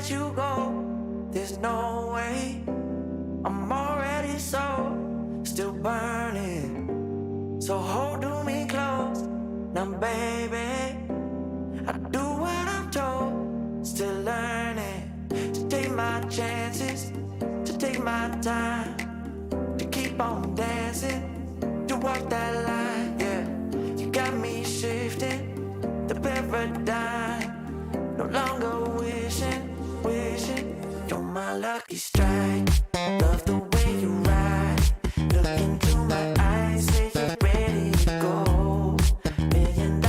let you go, there's no way. I'm already still burning. So hold me close, now baby. I do what I'm told, still learning to take my chances, to take my time, to keep on dancing, to walk that line, yeah. You got me shifting the paradigm, no longer wishing. You're my lucky strike, love the way you ride. Look into my eyes, say you're ready to go. $1 million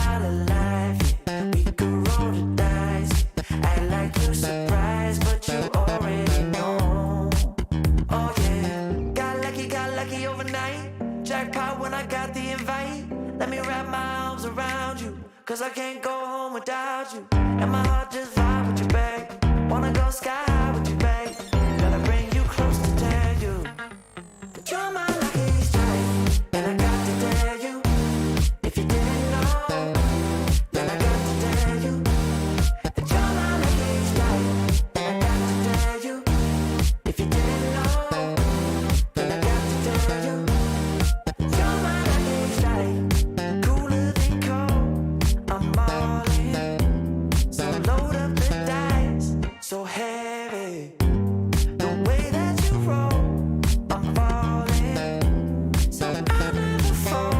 life, yeah, we could roll the dice. Act like you surprised, but you already know. Oh yeah, got lucky overnight. Jackpot when I got the invite. Let me wrap my arms around you, cause I can't go home without you. And my heart just vibe with you, babe. Wanna go sky high with you, babe. Gotta bring you close to tell you that you're my lucky strike. And I got to tell you, if you didn't know, then I got to tell you that you're my lucky strike. And I got to tell you, if you didn't know, then I got to tell you that you're my lucky strike. Cooler than cold, I'm all in. So load up the dice, so heavy. The way that you roll, I'm falling. So I never fall,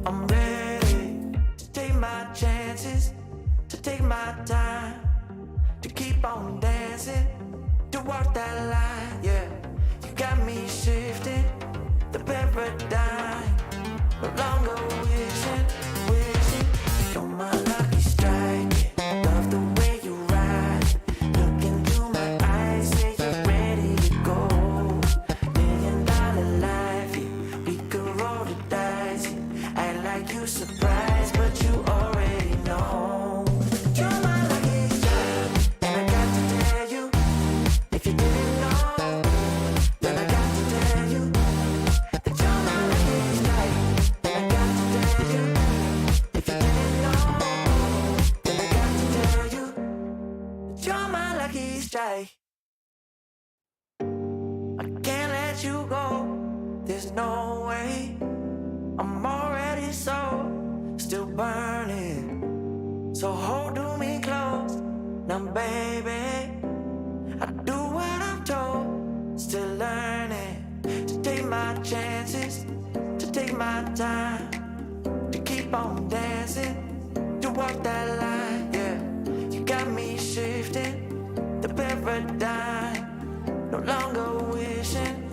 I'm ready to take my chances, to take my time, to keep on dancing, to walk that line, yeah. You got me shifting the paradigm, no longer wishing. You're my lucky strike, yeah. Love the way you ride. Look into my eyes, say you're ready to go. $1 million life, yeah, we could roll the dice. Yeah. Act like you surprised, but you already know. You're my lucky strike, and I got to tell you, if you didn't know, then I got to tell you that you're my lucky strike. And I got to tell you, if you didn't know, then I got to tell you that you're my lucky strike. I can't let you go, there's no way. I'm already still burning. So hold me close, now baby. I do what I'm told, still learning to take my chances, to take my time, to keep on dancing, to walk that line, yeah. You got me shifting the paradigm, no longer wishing.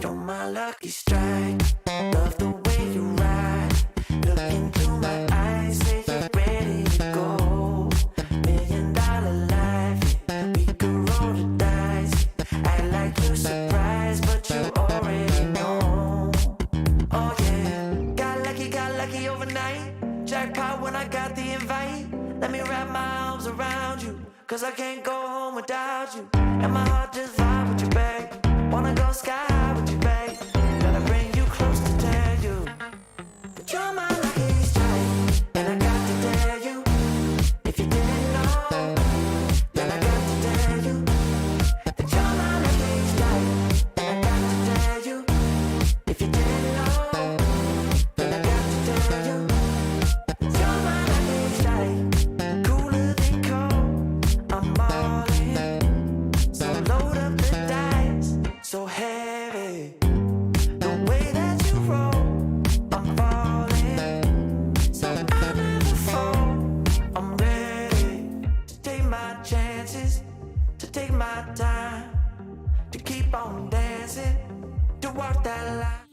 You're my lucky strike, love the way you ride. Look into my eyes, say you're ready to go. $1 million life, yeah, we could roll the dice. Act like you surprised, but you already know. Oh yeah, got lucky overnight. Jackpot when I got the invite. Let me wrap my arms around you, cause I can't go home without you. And my heart just vibe with you, babe. Wanna go sky high with you, babe. Gotta bring you close to tell you that you're my lucky strike. And I got to tell you, if you didn't know, then I got to tell you that you're my lucky strike. And I got to tell you, if you didn't know, then I got to tell you that you're my lucky strike. Cooler than cold, I'm all in. So load up the dice, so heavy. The way that you roll, I'm falling. So I never fall, I'm ready to take my chances, to take my time, to keep on dancing, to walk that line.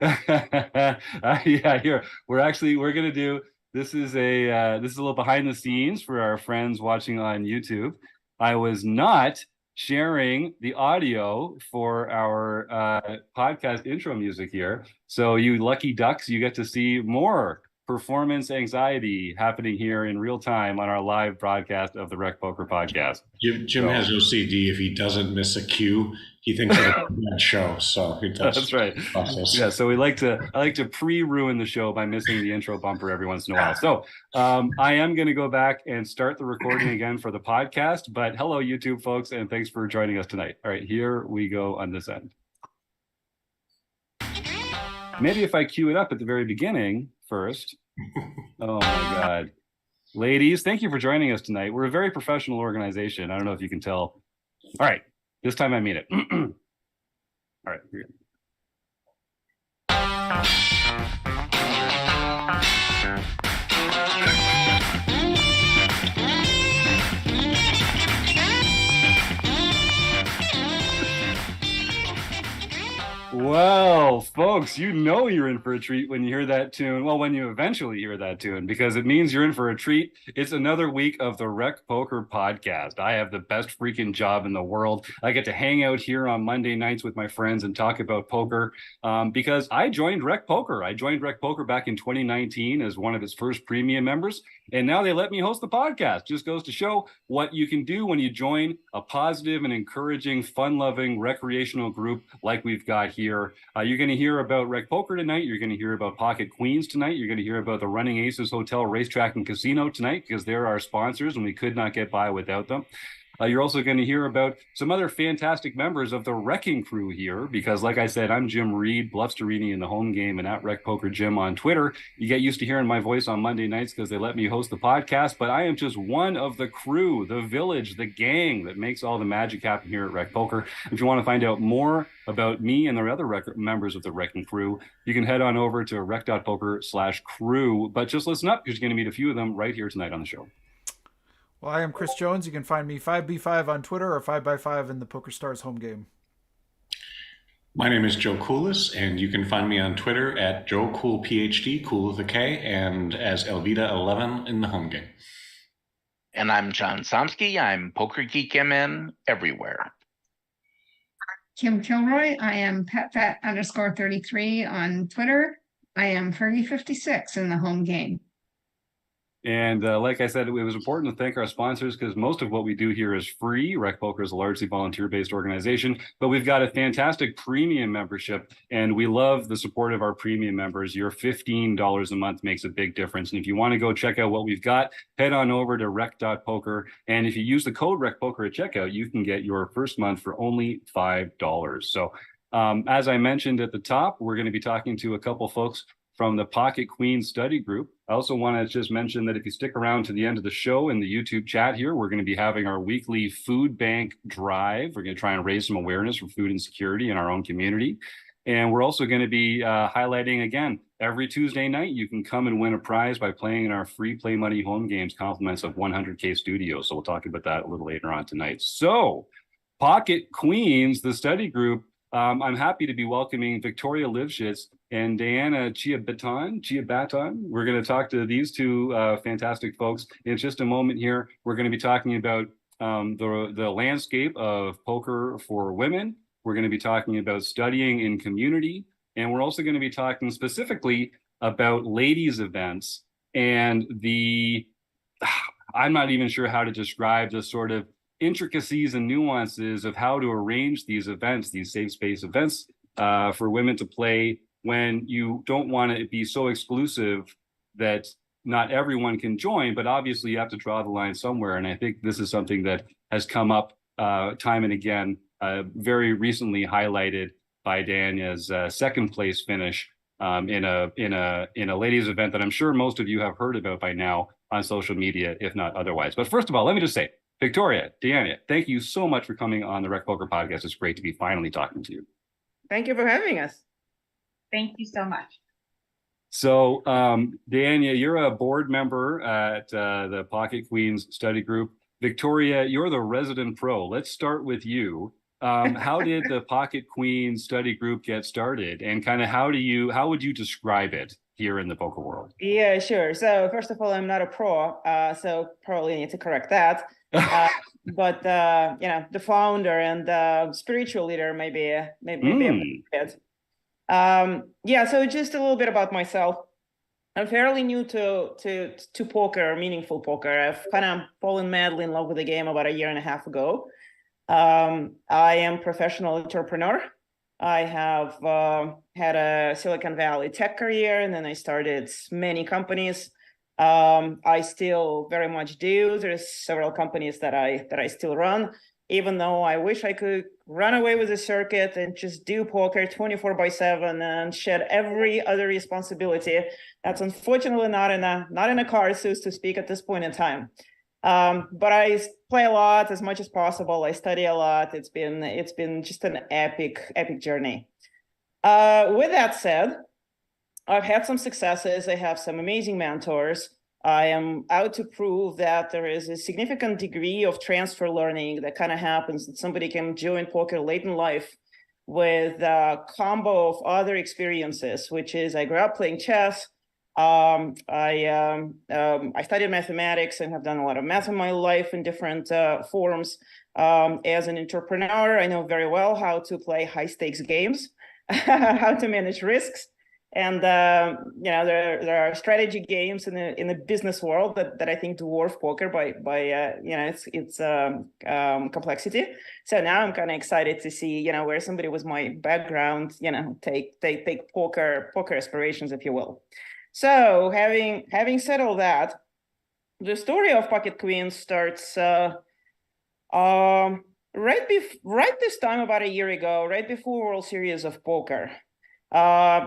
Yeah, here we're gonna do this is a little behind the scenes for our friends watching on YouTube. I was not sharing the audio for our podcast intro music here. So you lucky ducks, you get to see more performance anxiety happening here in real time on our live broadcast of the Rec Poker podcast. Jim So has OCD. If he doesn't miss a cue, he thinks it's a bad show. So that's that's right. process. Yeah, so I like to pre-ruin the show by missing the intro bumper every once in a while. So I am going to go back and start the recording again for the podcast. But hello, YouTube folks, and thanks for joining us tonight. All right, here we go on this end. Maybe if I cue it up at the very beginning first. Oh my God. Ladies, thank you for joining us tonight. We're a very professional organization. I don't know if you can tell. All right, this time I mean it. All right, here. Well, folks, you know you're in for a treat when you hear that tune. Well, when you eventually hear that tune, because it means you're in for a treat. It's another week of the Rec Poker podcast. I have the best freaking job in the world. I get to hang out here on Monday nights with my friends and talk about poker because I joined Rec Poker. I joined Rec Poker back in 2019 as one of its first premium members. And now they let me host the podcast. Just goes to show what you can do when you join a positive and encouraging, fun-loving recreational group like we've got here. You're going to hear about Rec Poker tonight. You're going to hear about Pocket Queens tonight. You're going to hear about the Running Aces Hotel, Racetrack, and Casino tonight because they're our sponsors and we could not get by without them. You're also going to hear about some other fantastic members of the RECing Crew here because, like I said, I'm Jim Reid, Bluffsterini in the home game, and at Rec Poker Jim on Twitter. You get used to hearing my voice on Monday nights because they let me host the podcast, but I am just one of the crew, the village, the gang that makes all the magic happen here at Rec Poker. If you want to find out more about me and the other members of the RECing Crew, you can head on over to rec.poker/crew. But just listen up because you're going to meet a few of them right here tonight on the show. Well, I am Chris Jones. You can find me 5B5 on Twitter or 5x5 in the Poker Stars home game. My name is Joe Coolis, and you can find me on Twitter at JoeCoolPhD, cool with a K, and as Elvita11 in the home game. And I'm John Somsky. I'm Poker Geek MN everywhere. Kim Kilroy. I am PetFat_33 on Twitter. I am Fergie56 in the home game. And like I said, it was important to thank our sponsors because most of what we do here is free. Rec Poker is a largely volunteer-based organization, but we've got a fantastic premium membership, and we love the support of our premium members. Your $15 a month makes a big difference. And if you want to go check out what we've got, head on over to rec.poker. And if you use the code RecPoker at checkout, you can get your first month for only $5. So as I mentioned at the top, we're going to be talking to a couple folks from the Pocket Queen study group. I also want to just mention that if you stick around to the end of the show in the YouTube chat here, we're going to be having our weekly food bank drive. We're going to try and raise some awareness for food insecurity in our own community. And we're also going to be highlighting, again, every Tuesday night, you can come and win a prize by playing in our free Play Money home games, compliments of 100K Studio. So we'll talk about that a little later on tonight. So Pocket Queens, the study group, I'm happy to be welcoming Victoria Livshitz and Dayanna Ciabaton. We're going to talk to these two fantastic folks in just a moment here. We're going to be talking about the landscape of poker for women. We're going to be talking about studying in community. And we're also going to be talking specifically about ladies' events and I'm not even sure how to describe the sort of intricacies and nuances of how to arrange these events, these safe space events for women to play when you don't want to be so exclusive that not everyone can join, but obviously you have to draw the line somewhere. And I think this is something that has come up time and again, very recently highlighted by Dayanna's second place finish in a ladies event that I'm sure most of you have heard about by now on social media, if not otherwise. But first of all, let me just say, Victoria, Dayanna, thank you so much for coming on the Rec Poker podcast. It's great to be finally talking to you. Thank you for having us. Thank you so much. So, Dayanna, you're a board member at the Pocket Queens study group. Victoria, you're the resident pro. Let's start with you. How did the Pocket Queen study group get started, and kind of how would you describe it here in the poker world? Yeah, sure. So first of all, I'm not a pro, so probably need to correct that. But the founder and spiritual leader, maybe a bit. Yeah, so just a little bit about myself. I'm fairly new to poker, meaningful poker. I've kind of fallen madly in love with the game about a year and a half ago. I am a professional entrepreneur. I have had a Silicon Valley tech career, and then I started many companies. I still very much do. There's several companies that I still run, even though I wish I could run away with the circuit and just do poker 24/7 and shed every other responsibility. That's unfortunately not in a car, so to speak, at this point in time. But I play a lot as much as possible. I study a lot. It's been just an epic journey. With that said, I've had some successes. I have some amazing mentors. I am out to prove that there is a significant degree of transfer learning that kind of happens, that somebody can join poker late in life with a combo of other experiences, which is I grew up playing chess. I studied mathematics and have done a lot of math in my life in different forms. As an entrepreneur, I know very well how to play high stakes games, how to manage risks. And there are strategy games in the business world that I think dwarf poker by its complexity. So now I'm kind of excited to see where somebody with my background take poker aspirations, if you will. So having said all that, the story of Pocket Queen starts right this time about a year ago, right before World Series of Poker.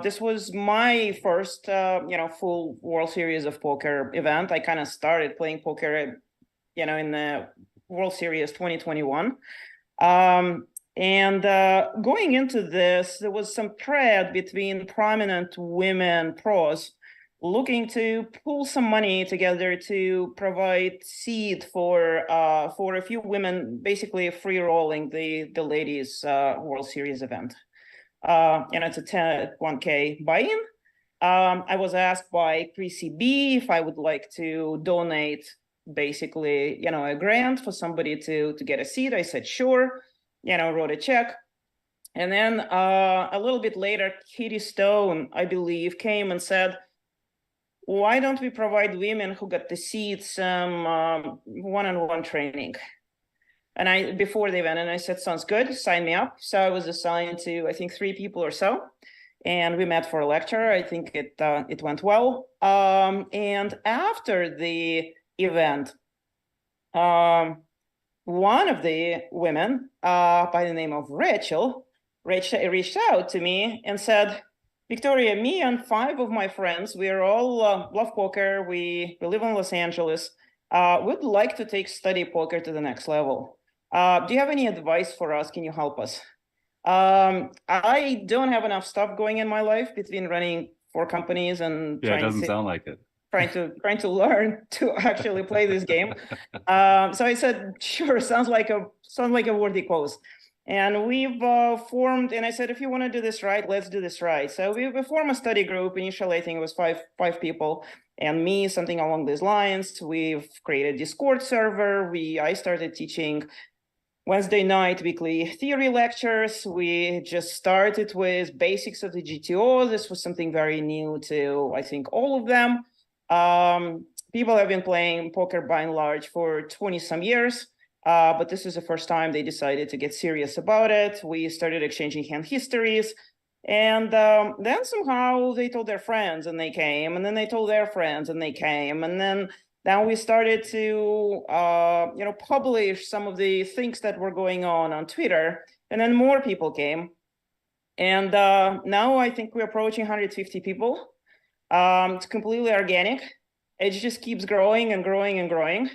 This was my first, full World Series of Poker event. I kind of started playing poker, in the World Series 2021. And going into this, there was some thread between prominent women pros looking to pull some money together to provide seed for a few women, basically free rolling the ladies World Series event. It's a 1K buy-in. I was asked by CB if I would like to donate basically, a grant for somebody to get a seat. I said, sure, wrote a check. And then a little bit later, Kitty Stone, I believe, came and said, why don't we provide women who got the seats some one-on-one training? And before the event, and I said, sounds good, sign me up. So I was assigned to, I think, 3 people or so. And we met for a lecture. I think it went well. And after the event, one of the women by the name of Rachel reached out to me and said, Victoria, me and 5 of my friends, we are all love poker. We live in Los Angeles. Would like to take study poker to the next level. Do you have any advice for us? Can you help us? I don't have enough stuff going in my life between running 4 companies and it doesn't sound like it. Trying to learn to actually play this game. So I said, sure, sounds like a worthy cause. And we've formed, and I said, if you want to do this right, let's do this right. So we formed a study group. Initially, I think it was five people and me, something along these lines. We've created a Discord server. I started teaching Wednesday night weekly theory lectures. We just started with basics of the GTO. This was something very new to, I think, all of them. People have been playing poker by and large for 20 some years. But this is the first time they decided to get serious about it. We started exchanging hand histories. And then somehow they told their friends and they came. And then they told their friends and they came. And then we started to publish some of the things that were going on Twitter. And then more people came. And now I think we're approaching 150 people. It's completely organic. It just keeps growing and growing and growing.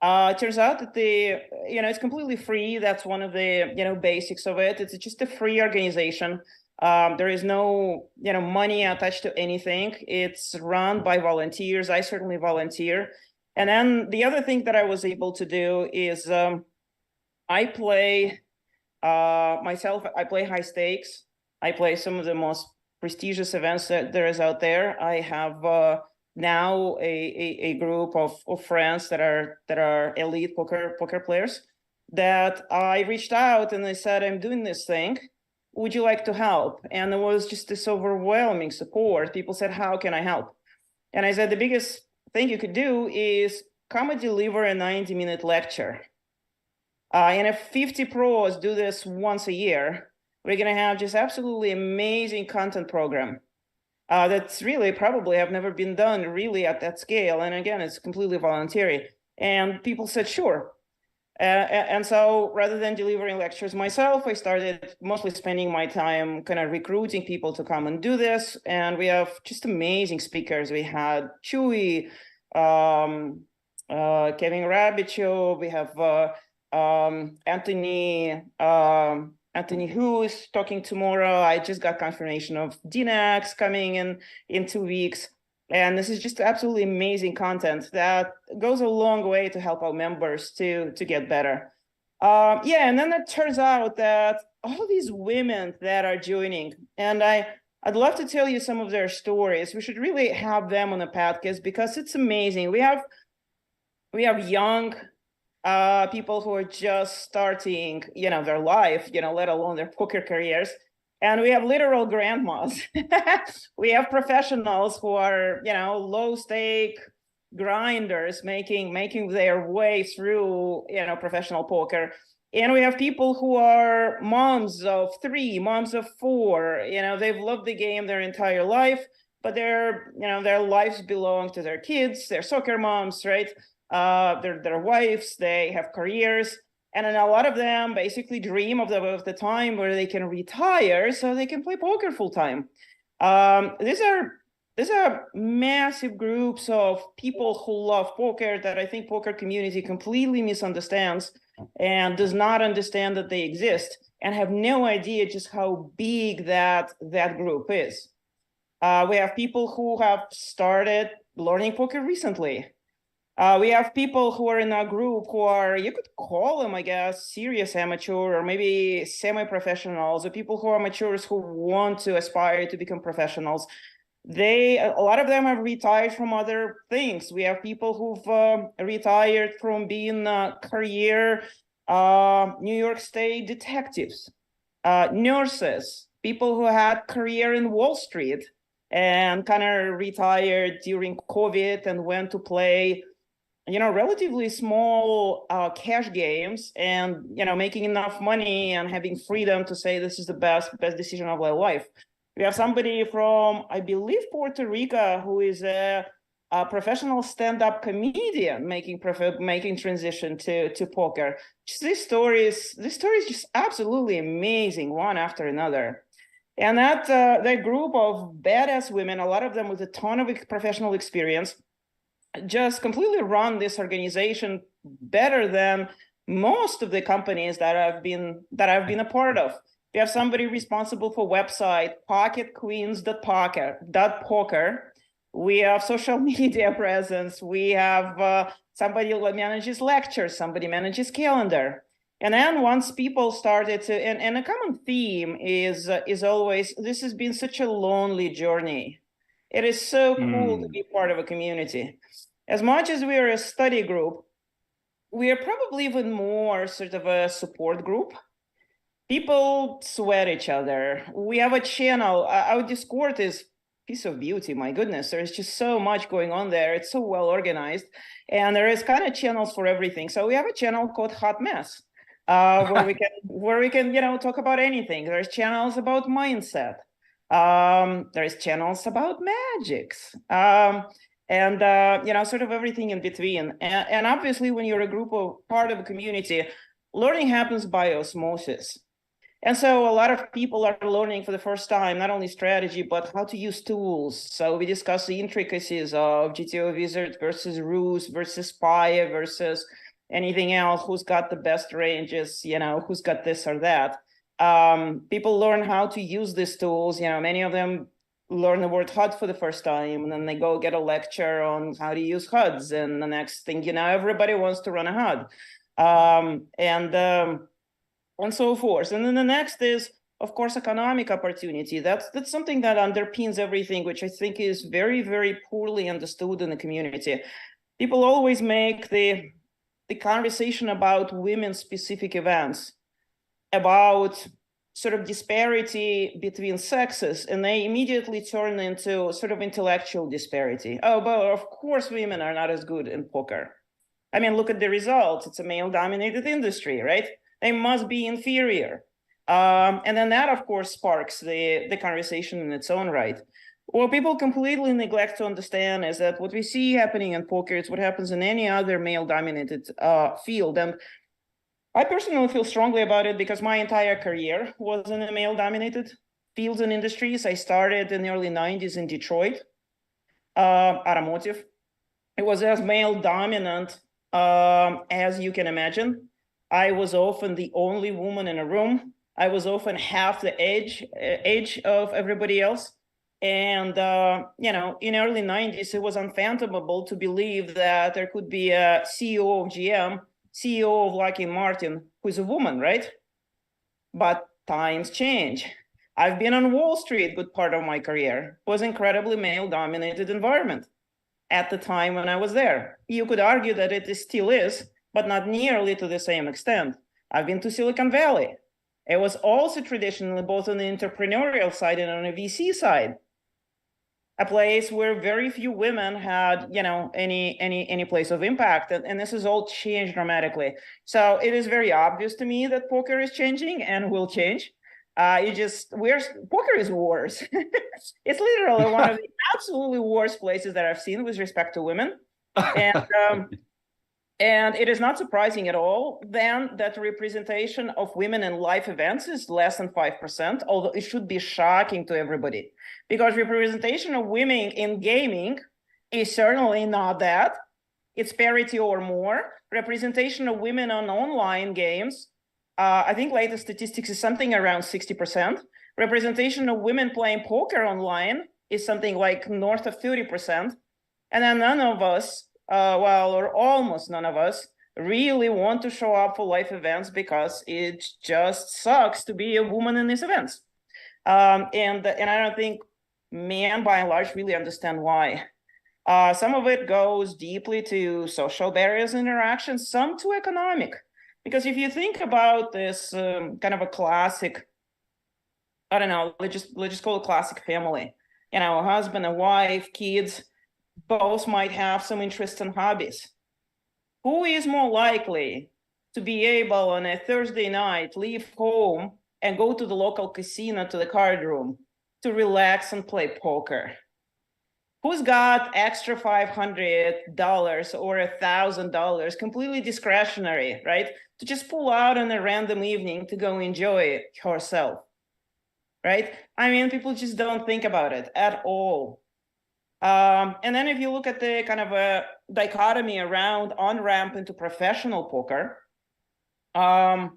It turns out that it's completely free. That's one of the, basics of it. It's just a free organization. There is no, money attached to anything. It's run by volunteers. I certainly volunteer. And then the other thing that I was able to do is I play Myself, I play high stakes. I play some of the most prestigious events that there is out there. I have now a group of friends that are elite poker players that I reached out and I said, I'm doing this thing. Would you like to help? And it was just this overwhelming support. People said, how can I help? And I said, the biggest thing you could do is come and deliver a 90-minute lecture. And if 50 pros do this once a year, we're going to have just absolutely amazing content program that's really probably have never been done really at that scale. And again, it's completely voluntary. And people said, sure. And so rather than delivering lectures myself, I started mostly spending my time kind of recruiting people to come and do this. And we have just amazing speakers. We had Chewy, Kevin Rabichov, we have Anthony Hu is talking tomorrow. I just got confirmation of Dinax coming in 2 weeks. And this is just absolutely amazing content that goes a long way to help our members to get better. Yeah, and then it turns out that all these women that are joining, and I'd love to tell you some of their stories. We should really have them on the podcast because it's amazing. We have young people who are just starting, their life, let alone their poker careers. And we have literal grandmas. We have professionals who are, low stake grinders making their way through, professional poker. And we have people who are moms of 3, moms of 4. They've loved the game their entire life, but their lives belong to their kids. They're soccer moms, right? Their wives. They have careers. And then a lot of them basically dream of the time where they can retire so they can play poker full time. These are massive groups of people who love poker that I think poker community completely misunderstands and does not understand that they exist and have no idea just how big that group is. We have people who have started learning poker recently. We have people who are in our group who are, you could call them, I guess, serious amateur or maybe semi-professionals, or people who are amateurs who want to aspire to become professionals. A lot of them have retired from other things. We have people who've retired from being career New York State detectives, nurses, people who had career in Wall Street and kind of retired during COVID and went to play relatively small cash games and, making enough money and having freedom to say this is the best decision of my life. We have somebody from, I believe, Puerto Rico, who is a professional stand-up comedian making transition to poker. Just this story is just absolutely amazing, one after another. And that group of badass women, a lot of them with a ton of professional experience, just completely run this organization better than most of the companies that I've been a part of. We have somebody responsible for website, pocketqueens.poker. We have social media presence. We have somebody who manages lectures, somebody manages calendar. And then once people started to, and a common theme is always, this has been such a lonely journey. It is so cool to be part of a community. As much as we are a study group, we are probably even more sort of a support group. People sweat each other. We have a channel. Our Discord is a piece of beauty. My goodness, there's just so much going on there. It's so well organized. And there is kind of channels for everything. So we have a channel called Hot Mess, where we can talk about anything. There's channels about mindset. There's channels about magics. And sort of everything in between. And obviously, when you're a group of part of a community, learning happens by osmosis. And so a lot of people are learning for the first time, not only strategy, but how to use tools. So we discuss the intricacies of GTO Wizard versus Ruse versus Spire versus anything else, who's got the best ranges, who's got this or that. People learn how to use these tools. Many of them learn the word HUD for the first time, and then they go get a lecture on how to use HUDs. And the next thing everybody wants to run a HUD. and so forth. And then the next is, of course, economic opportunity. That's something that underpins everything, which I think is very, very poorly understood in the community. People always make the conversation about women-specific events, about sort of disparity between sexes, and they immediately turn into sort of intellectual disparity. Oh, but of course women are not as good in poker. I mean, look at the results. It's a male-dominated industry, right? They must be inferior. And then that, of course, sparks the conversation in its own right. What people completely neglect to understand is that what we see happening in poker is what happens in any other male-dominated field. And I personally feel strongly about it because my entire career was in a male-dominated fields and industries. I started in the early 90s in Detroit, automotive. It was as male-dominant as you can imagine. I was often the only woman in a room. I was often half the age of everybody else. And, you know, in early 90s, it was unfathomable to believe that there could be a CEO of GM, CEO of Lockheed Martin, who's a woman, right? But times change. I've been on Wall Street good part of my career. It was incredibly male-dominated environment at the time when I was there. You could argue that it still is, but not nearly to the same extent. I've been to Silicon Valley. It was also traditionally both on the entrepreneurial side and on the VC side, a place where very few women had, you know, any place of impact, and this has all changed dramatically. So it is very obvious to me that poker is changing and will change. Poker is worse. It's literally one of the absolutely worst places that I've seen with respect to women, and it is not surprising at all then that the representation of women in live events is less than 5%, although it should be shocking to everybody, because representation of women in gaming is certainly not that. It's parity or more. Representation of women on online games, I think latest statistics is something around 60%. Representation of women playing poker online is something like north of 30%. And then none of us, or almost none of us, really want to show up for live events because it just sucks to be a woman in these events. And I don't think men, by and large, really understand why. Some of it goes deeply to social barriers and interactions, some to economic. Because if you think about this kind of a classic, I don't know, let's just call it classic family. You know, a husband, a wife, kids, both might have some interests and hobbies. Who is more likely to be able on a Thursday night leave home and go to the local casino, to the card room, to relax and play poker? Who's got extra $500 or $1,000 completely discretionary, right? To just pull out on a random evening to go enjoy it herself, right? I mean, people just don't think about it at all. And then if you look at the kind of a dichotomy around on-ramp into professional poker, I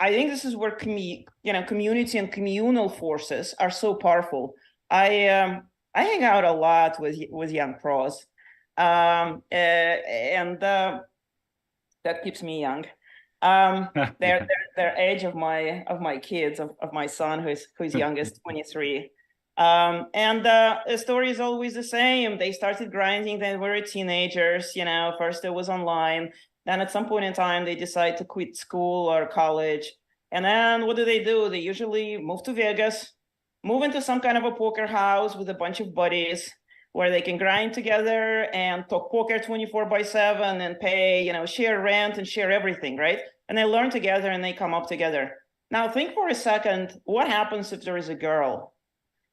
think this is where community and communal forces are so powerful. I hang out a lot with young pros, and that keeps me young. They're age of my kids, of my son who's youngest, 23. And the story is always the same. They started grinding, they were teenagers, you know, first it was online. Then at some point in time, they decide to quit school or college. And then what do? They usually move to Vegas, move into some kind of a poker house with a bunch of buddies where they can grind together and talk poker 24/7 and pay, you know, share rent and share everything, right? And they learn together and they come up together. Now think for a second, what happens if there is a girl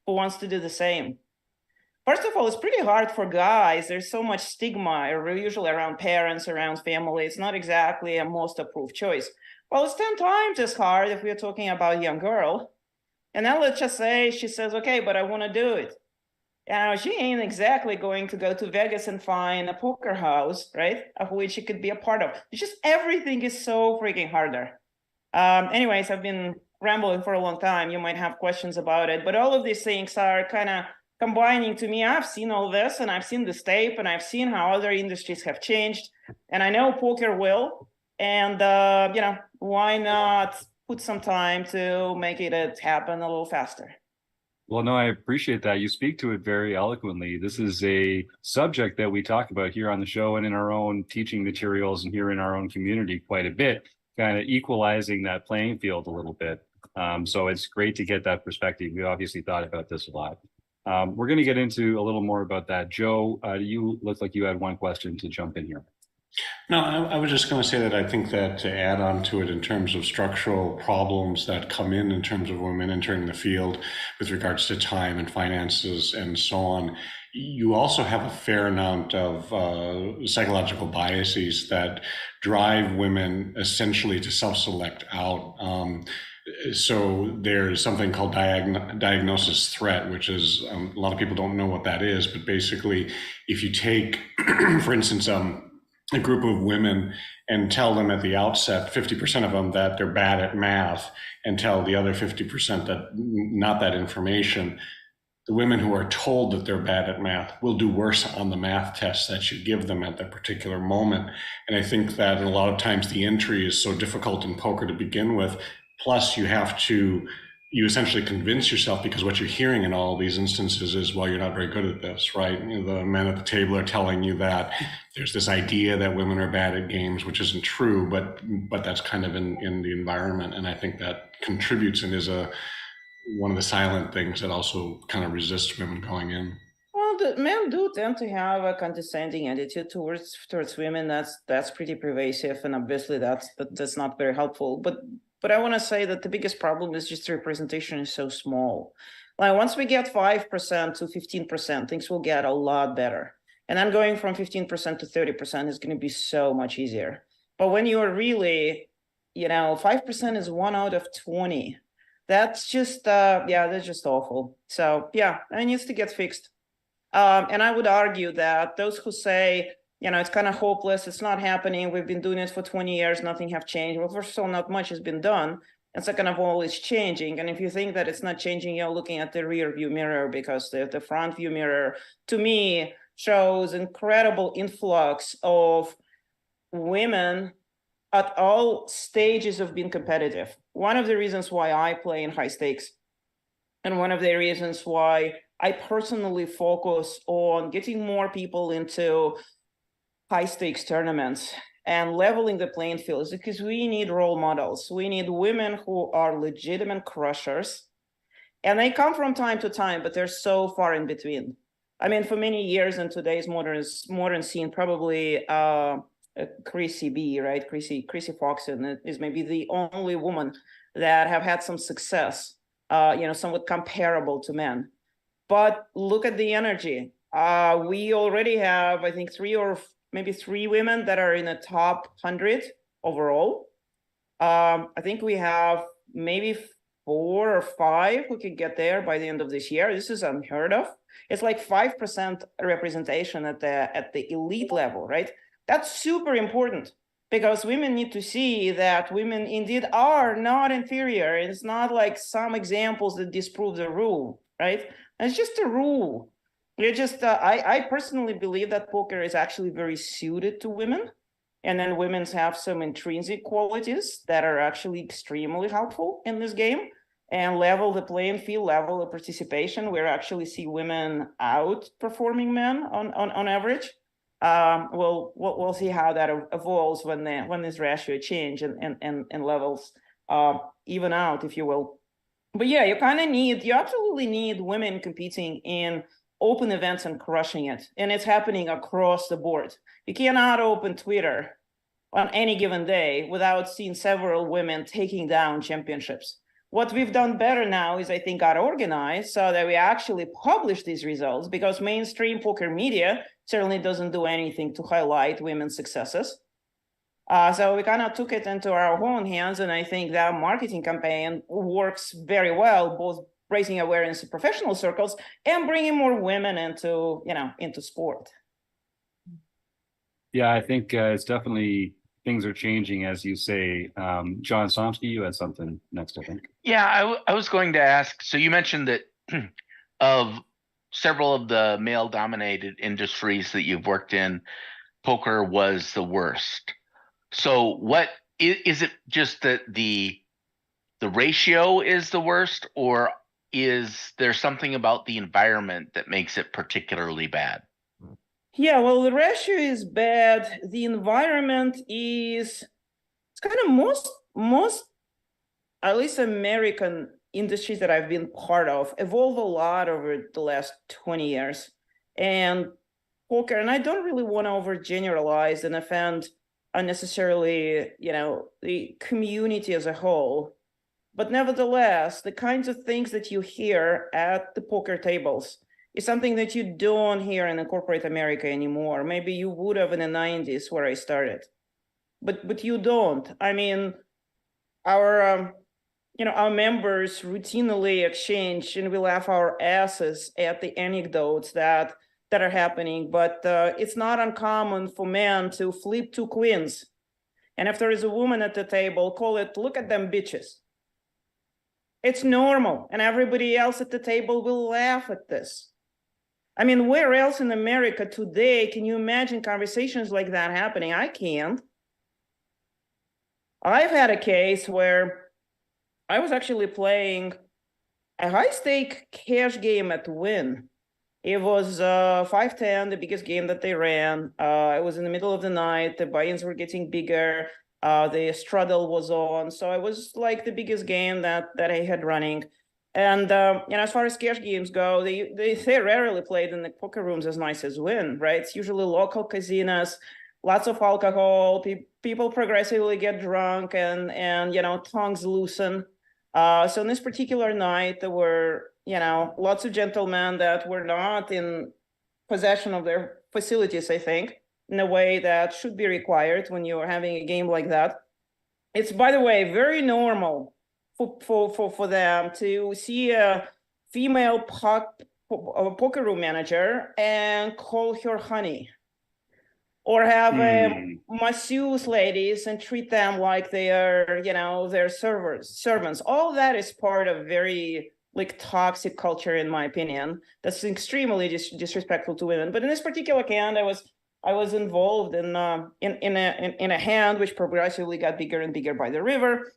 who wants to do the same? First of all, it's pretty hard for guys. There's so much stigma, usually around parents, around family. It's not exactly a most approved choice. Well, it's 10 times as hard if we're talking about a young girl. And then let's just say she says, okay, but I want to do it. You know, she ain't exactly going to go to Vegas and find a poker house, right, of which she could be a part of. It's just everything is so freaking harder. Anyways, I've been rambling for a long time. You might have questions about it, but all of these things are kind of combining to me. I've seen all this, and I've seen this tape, and I've seen how other industries have changed, and I know poker will. And, why not put some time to make it happen a little faster? Well, no, I appreciate that. You speak to it very eloquently. This is a subject that we talk about here on the show and in our own teaching materials and here in our own community quite a bit, kind of equalizing that playing field a little bit. So it's great to get that perspective. We obviously thought about this a lot. We're going to get into a little more about that. Joe, you look like you had one question to jump in here. No, I was just going to say that I think that to add on to it in terms of structural problems that come in terms of women entering the field with regards to time and finances and so on, you also have a fair amount of psychological biases that drive women essentially to self-select out. So there's something called diagnosis threat, which is a lot of people don't know what that is, but basically if you take, for instance, a group of women and tell them at the outset, 50% of them, that they're bad at math, and tell the other 50% that not that information, the women who are told that they're bad at math will do worse on the math tests that you give them at that particular moment. And I think that a lot of times the entry is so difficult in poker to begin with. Plus you essentially convince yourself, because what you're hearing in all these instances is, well, you're not very good at this, right? The men at the table are telling you that there's this idea that women are bad at games, which isn't true, but that's kind of in the environment. And I think that contributes and is one of the silent things that also kind of resists women going in. Well, the men do tend to have a condescending attitude towards women. That's pretty pervasive, and obviously that's not very helpful. But I want to say that the biggest problem is just the representation is so small. Like once we get 5% to 15%, things will get a lot better. And then going from 15% to 30% is going to be so much easier. But when you're really, 5% is 1 out of 20. That's just, that's just awful. So yeah, it needs to get fixed. And I would argue that those who say, it's kind of hopeless, it's not happening, we've been doing it for 20 years, nothing have changed. Well, first of all, not much has been done. And second of all, it's changing. And if you think that it's not changing, you're looking at the rear view mirror, because the front view mirror, to me, shows incredible influx of women at all stages of being competitive. One of the reasons why I play in high stakes, and one of the reasons why I personally focus on getting more people into high stakes tournaments and leveling the playing field, is because we need role models. We need women who are legitimate crushers, and they come from time to time, but they're so far in between. I mean, for many years in today's modern scene, probably Chrissy B, right? Chrissy Foxen is maybe the only woman that have had some success, somewhat comparable to men. But look at the energy. We already have, I think, three women that are in the top 100 overall. I think we have maybe 4 or 5 who can get there by the end of this year. This is unheard of. It's like 5% representation at the elite level, right? That's super important, because women need to see that women indeed are not inferior. It's not like some examples that disprove the rule, right? It's just a rule. I personally believe that poker is actually very suited to women, and then women have some intrinsic qualities that are actually extremely helpful in this game, and level the playing field, level the participation. We actually see women outperforming men on average. We'll see how that evolves when this ratio change and levels even out, if you will. But yeah, you absolutely need women competing in open events and crushing it. And it's happening across the board. You cannot open Twitter on any given day without seeing several women taking down championships. What we've done better now is, I think, got organized so that we actually publish these results, because mainstream poker media certainly doesn't do anything to highlight women's successes. So we kind of took it into our own hands, and I think that marketing campaign works very well, both raising awareness in professional circles and bringing more women into sport. Yeah, I think it's definitely, things are changing, as you say. John Somsky, you had something next, I think. Yeah, I was going to ask, so you mentioned that of several of the male-dominated industries that you've worked in, poker was the worst. So what is it just that the ratio is the worst, or is there something about the environment that makes it particularly bad? Yeah, well, the ratio is bad. The environment is, it's kind of most at least American industries that I've been part of evolve a lot over the last 20 years. And poker, and I don't really want to overgeneralize and offend unnecessarily, the community as a whole. But nevertheless, the kinds of things that you hear at the poker tables is something that you don't hear in corporate America anymore. Maybe you would have in the 90s where I started, but you don't. I mean, our our members routinely exchange and we laugh our asses at the anecdotes that are happening, but it's not uncommon for men to flip 2 queens. And if there is a woman at the table, call it, look at them bitches. It's normal, and everybody else at the table will laugh at this. I mean, where else in America today can you imagine conversations like that happening? I can't. I've had a case where I was actually playing a high-stake cash game at Win. It was 5-10, the biggest game that they ran. It was in the middle of the night. The buy-ins were getting bigger. The straddle was on. So it was like the biggest game that I had running. And as far as cash games go, they rarely played in the poker rooms as nice as Win, right? It's usually local casinos, lots of alcohol. People progressively get drunk and tongues loosen. So in this particular night, there were lots of gentlemen that were not in possession of their facilities, I think, in a way that should be required when you're having a game like that. It's, by the way, very normal for them to see a female poker room manager and call her honey, or have masseuse ladies and treat them like they are, their servants. All that is part of very toxic culture, in my opinion. That's extremely disrespectful to women. But in this particular hand, I was involved in a hand which progressively got bigger and bigger by the river.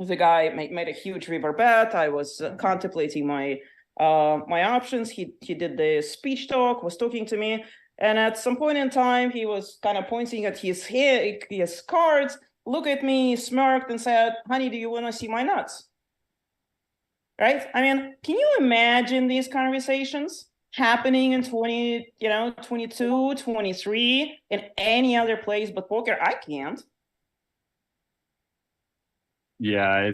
The guy made a huge river bet. I was contemplating my options. He did the speech talk, was talking to me. And at some point in time, he was kind of pointing at his cards, looked at me, smirked, and said, "Honey, do you want to see my nuts?" Right? I mean, can you imagine these conversations happening in 22, 23, in any other place but poker? I can't. Yeah,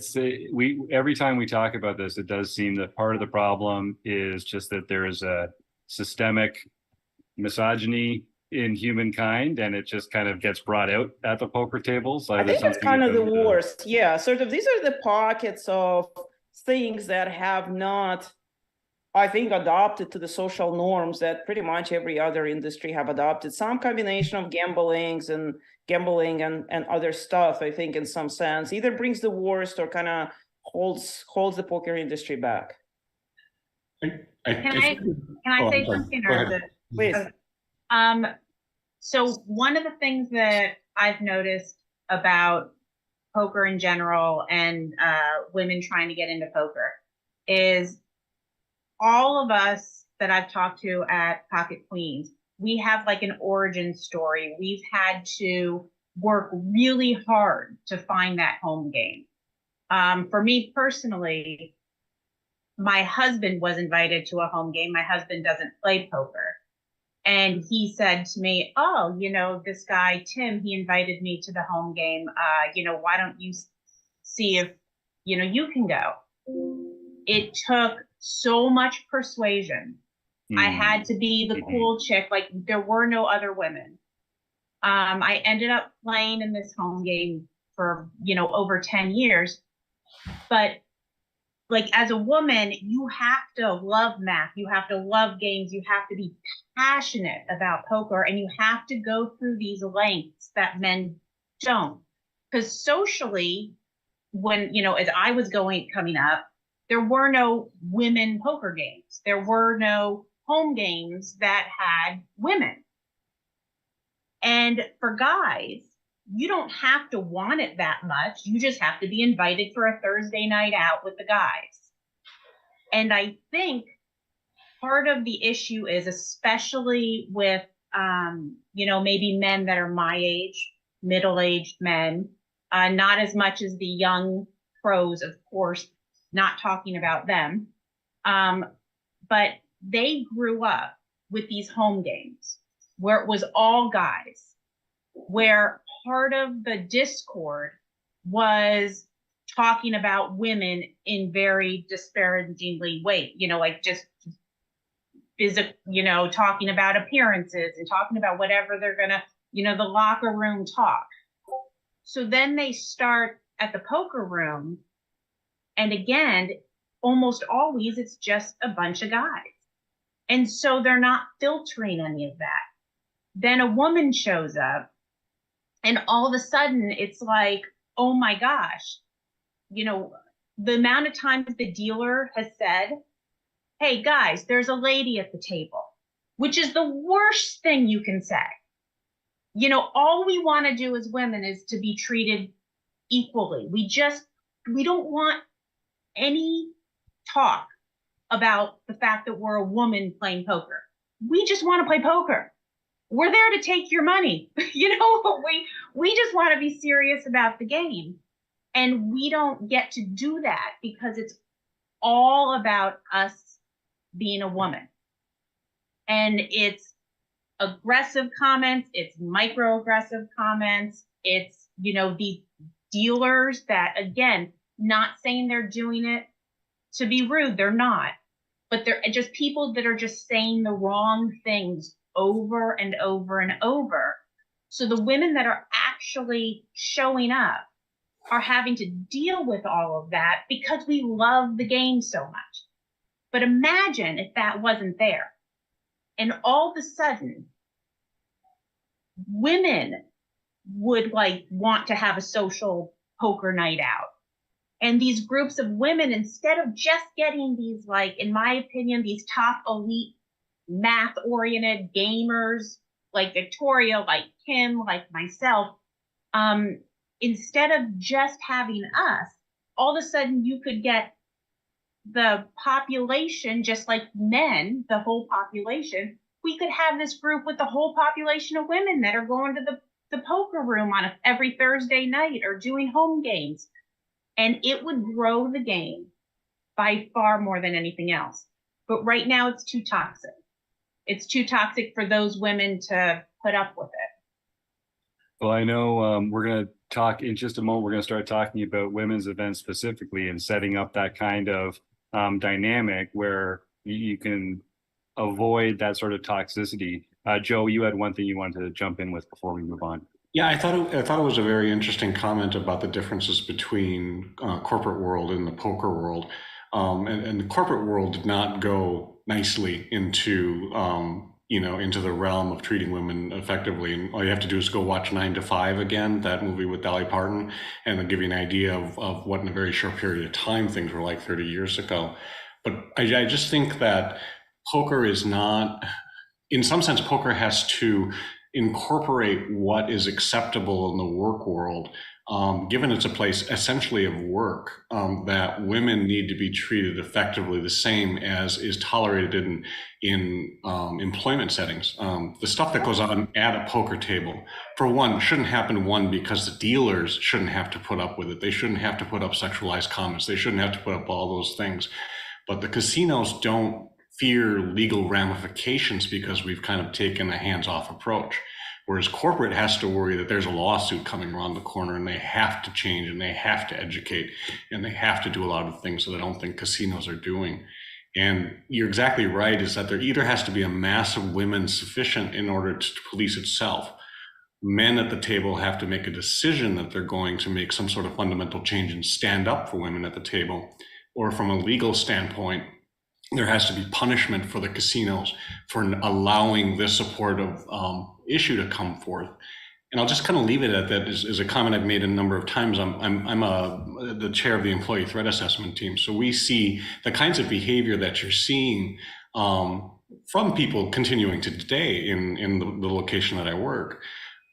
every time we talk about this, it does seem that part of the problem is just that there is a systemic misogyny in humankind, and it just kind of gets brought out at the poker tables. I think that's kind of the worst. Yeah, sort of. These are the pockets of things that have not, I think, adopted to the social norms that pretty much every other industry have adopted. Some combination of gambling and other stuff, I think, in some sense, either brings the worst or kind of holds the poker industry back. Can I say something? Please. So one of the things that I've noticed about poker in general and women trying to get into poker is all of us that I've talked to at Pocket Queens, we have like an origin story. We've had to work really hard to find that home game. For me personally, my husband was invited to a home game. My husband doesn't play poker. And he said to me, "Oh, this guy, Tim, he invited me to the home game. Why don't you see if, you can go?" It took so much persuasion. I had to be the cool chick. Like, there were no other women. I ended up playing in this home game for, over 10 years. But like, as a woman, you have to love math. You have to love games. You have to be passionate about poker, and you have to go through these lengths that men don't. Because socially, when, as I was coming up, there were no women poker games. There were no home games that had women. And for guys, you don't have to want it that much. You just have to be invited for a Thursday night out with the guys. And I think part of the issue is, especially with, maybe men that are my age, middle-aged men, not as much as the young pros, of course, not talking about them. But they grew up with these home games where it was all guys, where part of the discord was talking about women in very disparagingly way, like just physical, talking about appearances and talking about whatever they're gonna, the locker room talk. So then they start at the poker room, and again, almost always it's just a bunch of guys. And so they're not filtering any of that. Then a woman shows up, and all of a sudden it's like, oh my gosh, the amount of times the dealer has said, hey guys, there's a lady at the table, which is the worst thing you can say. All we want to do as women is to be treated equally. We don't want any talk about the fact that we're a woman playing poker. We just want to play poker. We're there to take your money. We just want to be serious about the game. And we don't get to do that because it's all about us being a woman. And it's aggressive comments, it's microaggressive comments, it's, the dealers that, again, not saying they're doing it to be rude, they're not, but they're just people that are just saying the wrong things over and over and over. So the women that are actually showing up are having to deal with all of that because we love the game so much. But imagine if that wasn't there. And all of a sudden, women would want to have a social poker night out. And these groups of women, instead of just getting these, in my opinion, these top elite math-oriented gamers like Victoria, like Kim, like myself, instead of just having us, all of a sudden you could get the population, just like men, the whole population, we could have this group with the whole population of women that are going to the poker room on every Thursday night or doing home games. And it would grow the game by far more than anything else. But right now it's too toxic. It's too toxic for those women to put up with it. Well, I know we're going to talk in just a moment. We're going to start talking about women's events specifically and setting up that kind of dynamic where you can avoid that sort of toxicity. Joe, you had one thing you wanted to jump in with before we move on. Yeah, I thought it was a very interesting comment about the differences between corporate world and the poker world. And the corporate world did not go nicely into the realm of treating women effectively. And all you have to do is go watch 9 to 5 again, that movie with Dolly Parton, and they'll give you an idea of what in a very short period of time things were like 30 years ago. But I just think that poker is not, in some sense, poker has to incorporate what is acceptable in the work world, given it's a place essentially of work, that women need to be treated effectively the same as is tolerated in employment settings. The stuff that goes on at a poker table, for one, shouldn't happen, because the dealers shouldn't have to put up with it. They shouldn't have to put up sexualized comments. They shouldn't have to put up all those things. But the casinos don't fear legal ramifications because we've kind of taken a hands-off approach. Whereas corporate has to worry that there's a lawsuit coming around the corner and they have to change and they have to educate and they have to do a lot of things that I don't think casinos are doing. And you're exactly right, is that there either has to be a mass of women sufficient in order to police itself. Men at the table have to make a decision that they're going to make some sort of fundamental change and stand up for women at the table. Or from a legal standpoint, there has to be punishment for the casinos for allowing this sort of issue to come forth. And I'll just kind of leave it at that. Is a comment I've made a number of times. I'm the chair of the employee threat assessment team. So we see the kinds of behavior that you're seeing from people continuing to today in the location that I work.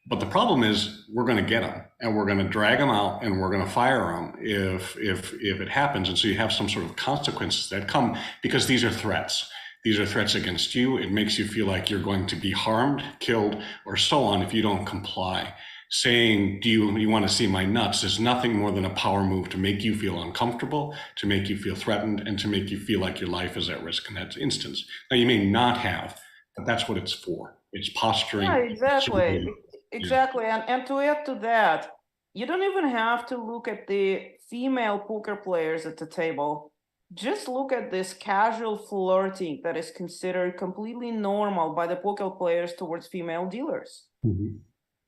But the problem is we're going to get them, and we're going to drag them out, and we're going to fire them if it happens. And so you have some sort of consequences that come because these are threats. These are threats against you. It makes you feel like you're going to be harmed, killed, or so on if you don't comply. Saying, do you want to see my nuts is nothing more than a power move to make you feel uncomfortable, to make you feel threatened, and to make you feel like your life is at risk in that instance. Now, you may not have, but that's what it's for. It's posturing. Yeah, exactly. Yeah. Exactly. And to add to that, you don't even have to look at the female poker players at the table. Just look at this casual flirting that is considered completely normal by the poker players towards female dealers. Mm-hmm.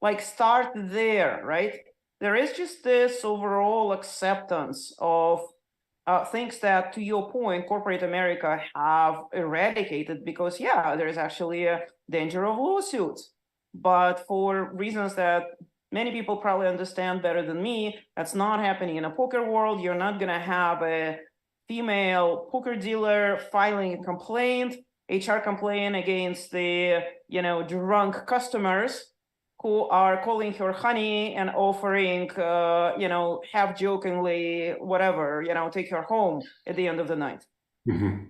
Like, start there, right? There is just this overall acceptance of things that, to your point, corporate America have eradicated because, yeah, there's actually a danger of lawsuits. But for reasons that many people probably understand better than me, that's not happening in a poker world. You're not going to have a female poker dealer filing a complaint, HR complaint against the, drunk customers who are calling her honey and offering, half jokingly, whatever, take her home at the end of the night. Mm-hmm.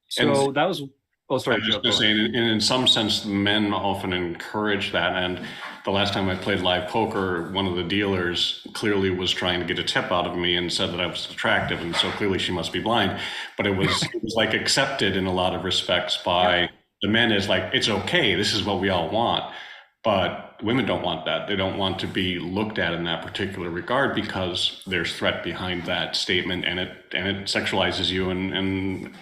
So that was, oh, sorry. I was just going to say, and in some sense, men often encourage that. And the last time I played live poker, one of the dealers clearly was trying to get a tip out of me and said that I was attractive. And so clearly she must be blind. But it was like accepted in a lot of respects by the men as like, it's okay, this is what we all want. But women don't want that. They don't want to be looked at in that particular regard because there's threat behind that statement, and it sexualizes you, and in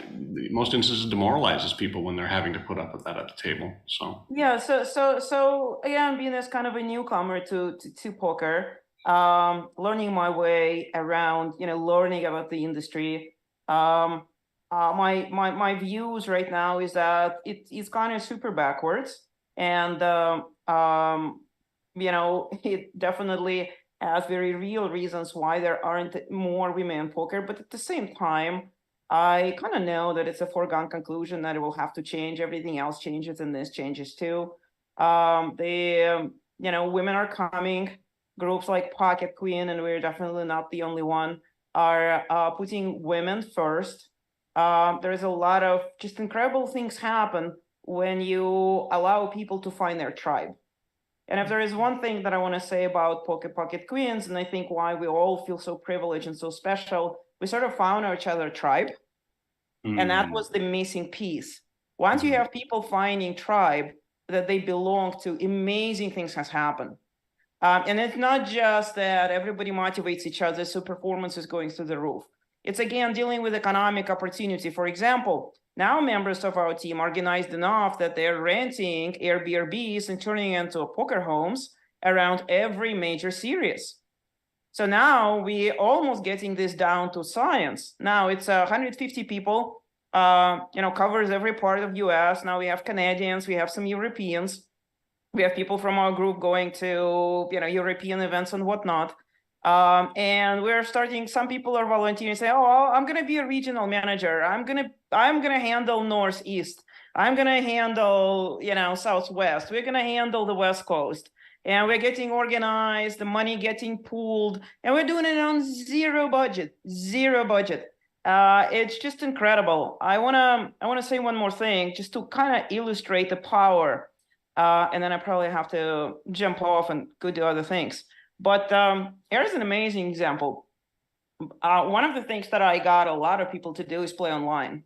most instances demoralizes people when they're having to put up with that at the table. So yeah, so again, being as kind of a newcomer to poker, learning my way around, learning about the industry. My views right now is that it's kind of super backwards, and it definitely has very real reasons why there aren't more women in poker. But at the same time, I kind of know that it's a foregone conclusion that it will have to change. Everything else changes, and this changes too. Women are coming. Groups like Pocket Queen, and we're definitely not the only one, are putting women first. There's a lot of just incredible things happen when you allow people to find their tribe. And if there is one thing that I want to say about Pocket Queens, and I think why we all feel so privileged and so special, we sort of found each other tribe. And that was the missing piece. Once you have people finding tribe that they belong to, amazing things has happened. And it's not just that everybody motivates each other, so performance is going through the roof. It's again dealing with economic opportunity. For example, now members of our team are organized enough that they're renting Airbnbs and turning into poker homes around every major series. So now we almost getting this down to science. Now it's 150 people, covers every part of US. Now we have Canadians, we have some Europeans. We have people from our group going to, European events and whatnot. And we're starting, some people are volunteering, say, oh, I'm going to be a regional manager. I'm going to handle Northeast. I'm going to handle, Southwest. We're going to handle the West Coast. And we're getting organized, the money getting pooled, and we're doing it on zero budget. It's just incredible. I want to say one more thing just to kind of illustrate the power. And then I probably have to jump off and go do other things. But here's an amazing example. One of the things that I got a lot of people to do is play online.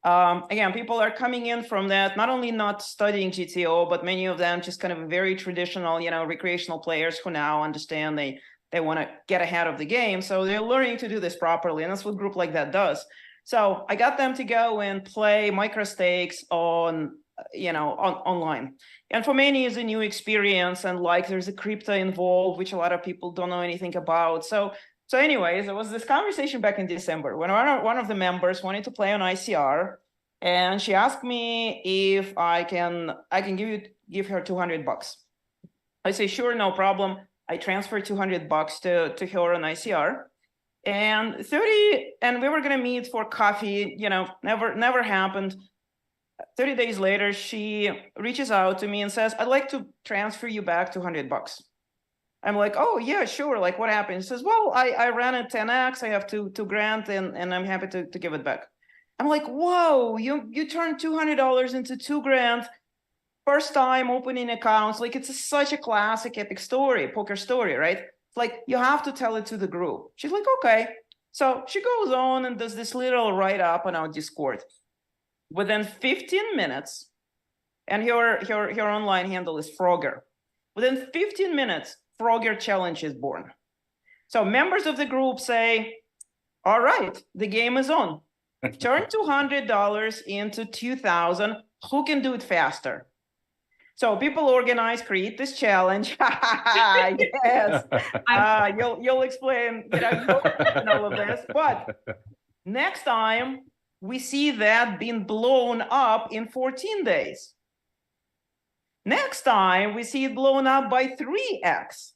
Again, people are coming in from that, not only not studying GTO, but many of them just kind of very traditional, recreational players who now understand they want to get ahead of the game. So they're learning to do this properly. And that's what a group like that does. So I got them to go and play micro stakes online. And for many, it's a new experience. And there's a crypto involved, which a lot of people don't know anything about. So anyways, there was this conversation back in December when one of the members wanted to play on ICR, and she asked me if I can give her $200. I say, sure, no problem. I transferred $200 to her on ICR, and we were gonna meet for coffee. Never happened. 30 days later, she reaches out to me and says, I'd like to transfer you back $200. I'm like, oh yeah, sure. Like, what happened? She says, well, I ran a 10x. I have two grand, and I'm happy to give it back. I'm like, whoa, you turned $200 into 2 grand. First time opening accounts. Like, it's such a classic epic story, poker story, right? It's like, you have to tell it to the group. She's like, okay. So she goes on and does this little write-up on our Discord. Within 15 minutes, and her online handle is Frogger. Within 15 minutes, Frogger Challenge is born. So members of the group say, all right, the game is on. Turn $200 into 2,000. Who can do it faster? So people organize, create this challenge. Yes, you'll explain, all of this. But next time, we see that being blown up in 14 days. Next time, we see it blown up by 3x.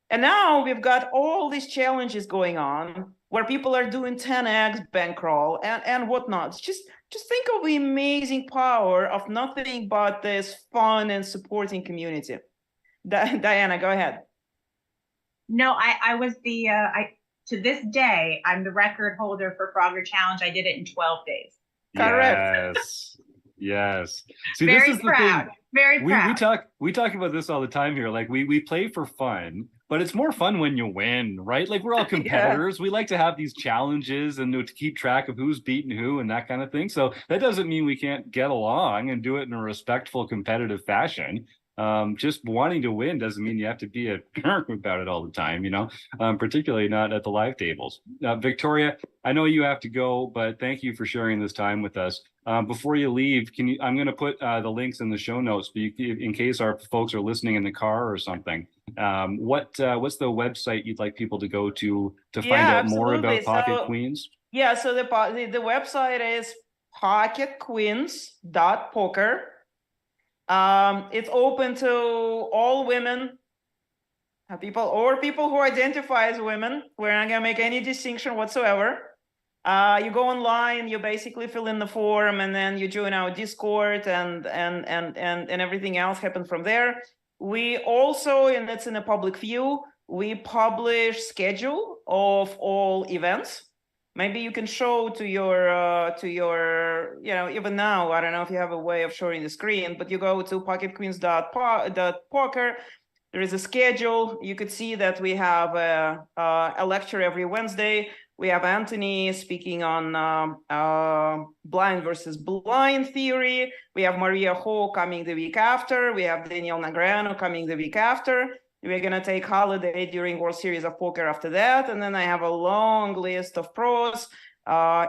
And now we've got all these challenges going on where people are doing 10x bankroll and whatnot. Just think of the amazing power of nothing but this fun and supporting community. Dayanna, go ahead. No, I was to this day, I'm the record holder for Frogger Challenge. I did it in 12 days. Correct. Yes. See, Very this is proud. the thing. Very proud. We talk about this all the time here. Like we play for fun, but it's more fun when you win, right? Like we're all competitors. Yeah. We like to have these challenges and to keep track of who's beating who and that kind of thing. So that doesn't mean we can't get along and do it in a respectful, competitive fashion. Just wanting to win doesn't mean you have to be a jerk about it all the time, particularly not at the live tables. Victoria, I know you have to go, but thank you for sharing this time with us. Before you leave, I'm going to put the links in the show notes, but in case our folks are listening in the car or something. What's the website you'd like people to go to find out more about Pocket Queens? Yeah, so the website is pocketqueens.poker. It's open to all women, people who identify as women. We're not gonna make any distinction whatsoever. You go online, you basically fill in the form, and then you join our Discord, and everything else happens from there. We also, and it's in a public view, we publish schedule of all events. Maybe you can show to your, even now, I don't know if you have a way of showing the screen, but you go to pocketqueens.poker. There is a schedule. You could see that we have a lecture every Wednesday. We have Anthony speaking on blind versus blind theory. We have Maria Ho coming the week after. We have Daniel Negreanu coming the week after. We're going to take holiday during World Series of Poker after that. And then I have a long list of pros,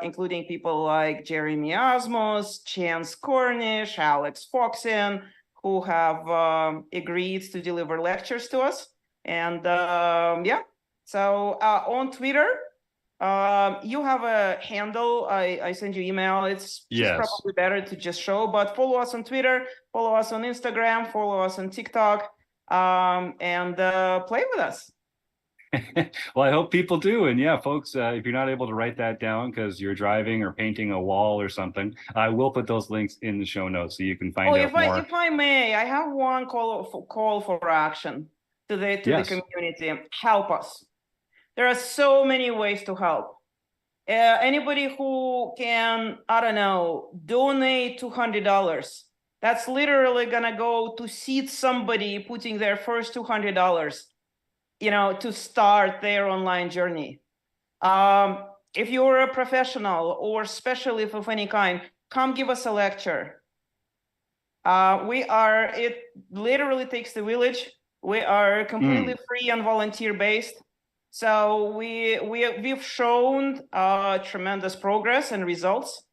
including people like Jeremy Osmos, Chance Cornish, Alex Foxen, who have agreed to deliver lectures to us. And so on Twitter, you have a handle. I send you email. It's probably better to just show, but follow us on Twitter, follow us on Instagram, follow us on TikTok. And play with us. Well, I hope people do. And yeah, folks, if you're not able to write that down because you're driving or painting a wall or something, I will put those links in the show notes so you can find out more. If I may, I have one call for action to the community. Help us. There are so many ways to help. Anybody who can, donate $200. That's literally gonna go to seed somebody putting their first $200, to start their online journey. If you're a professional or specialist of any kind, come give us a lecture. It literally takes the village. We are completely free and volunteer based. So we've shown tremendous progress and results.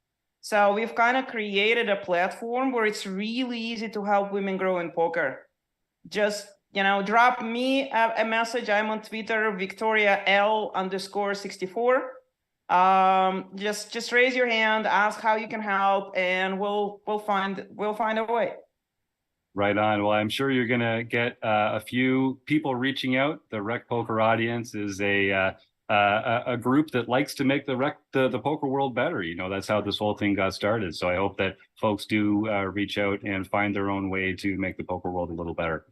So we've kind of created a platform where it's really easy to help women grow in poker. Just, drop me a message. I'm on Twitter, VictoriaL_64. Just raise your hand, ask how you can help, and we'll find a way. Right on. Well, I'm sure you're going to get a few people reaching out. The RecPoker audience is a a group that likes to make the poker world better. You know, that's how this whole thing got started. So I hope that folks do reach out and find their own way to make the poker world a little better.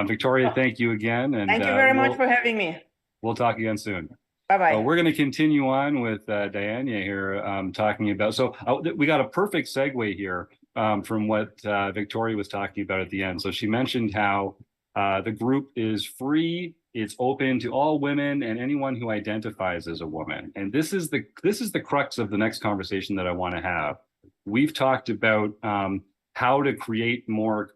Victoria, thank you again. And thank you very much for having me. We'll talk again soon. Bye-bye. We're going to continue on with Dayanna here, talking about, so we got a perfect segue here from what Victoria was talking about at the end. So she mentioned how the group is free, it's open to all women and anyone who identifies as a woman. And this is the crux of the next conversation that I want to have. We've talked about how to create more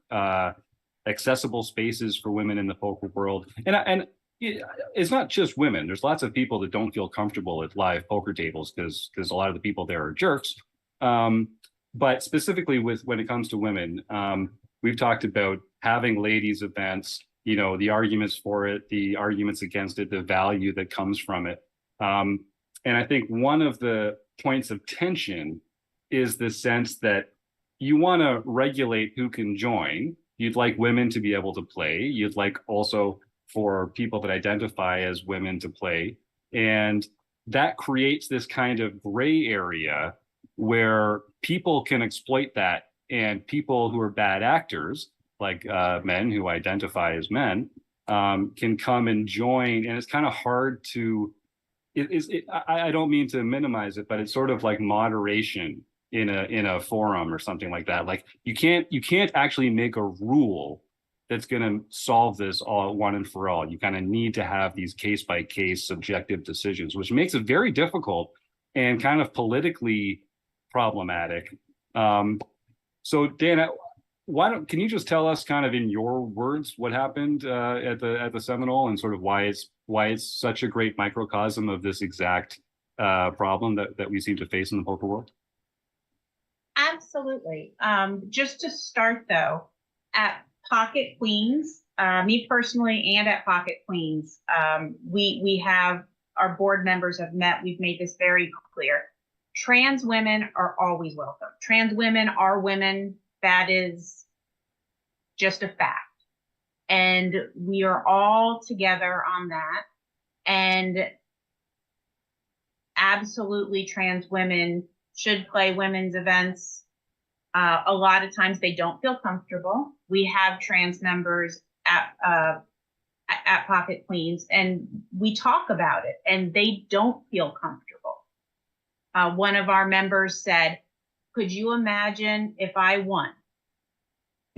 accessible spaces for women in the poker world, and it's not just women. There's lots of people that don't feel comfortable at live poker tables because a lot of the people there are jerks. But specifically when it comes to women, we've talked about having ladies events, you know, the arguments for it, the arguments against it, the value that comes from it. And I think one of the points of tension is the sense that you want to regulate who can join. You'd like women to be able to play. You'd like also for people that identify as women to play. And that creates this kind of gray area where people can exploit that, and people who are bad actors, like men who identify as men, can come and join. And it's kind of hard to, I don't mean to minimize it, but it's sort of like moderation in a forum or something like that. Like you can't actually make a rule that's going to solve this all one and for all. You kind of need to have these case by case subjective decisions, which makes it very difficult and kind of politically problematic. So Dayanna, can you just tell us kind of in your words what happened at the Seminole and sort of why it's such a great microcosm of this exact problem that we seem to face in the poker world? Absolutely. Just to start though, at Pocket Queens, me personally, and at Pocket Queens, we have, our board members have met. We've made this very clear. Trans women are always welcome. Trans women are women. That is just a fact. And we are all together on that. And absolutely, trans women should play women's events. A lot of times they don't feel comfortable. We have trans members at Pocket Queens, and we talk about it, and they don't feel comfortable. One of our members said, "Could you imagine if I won?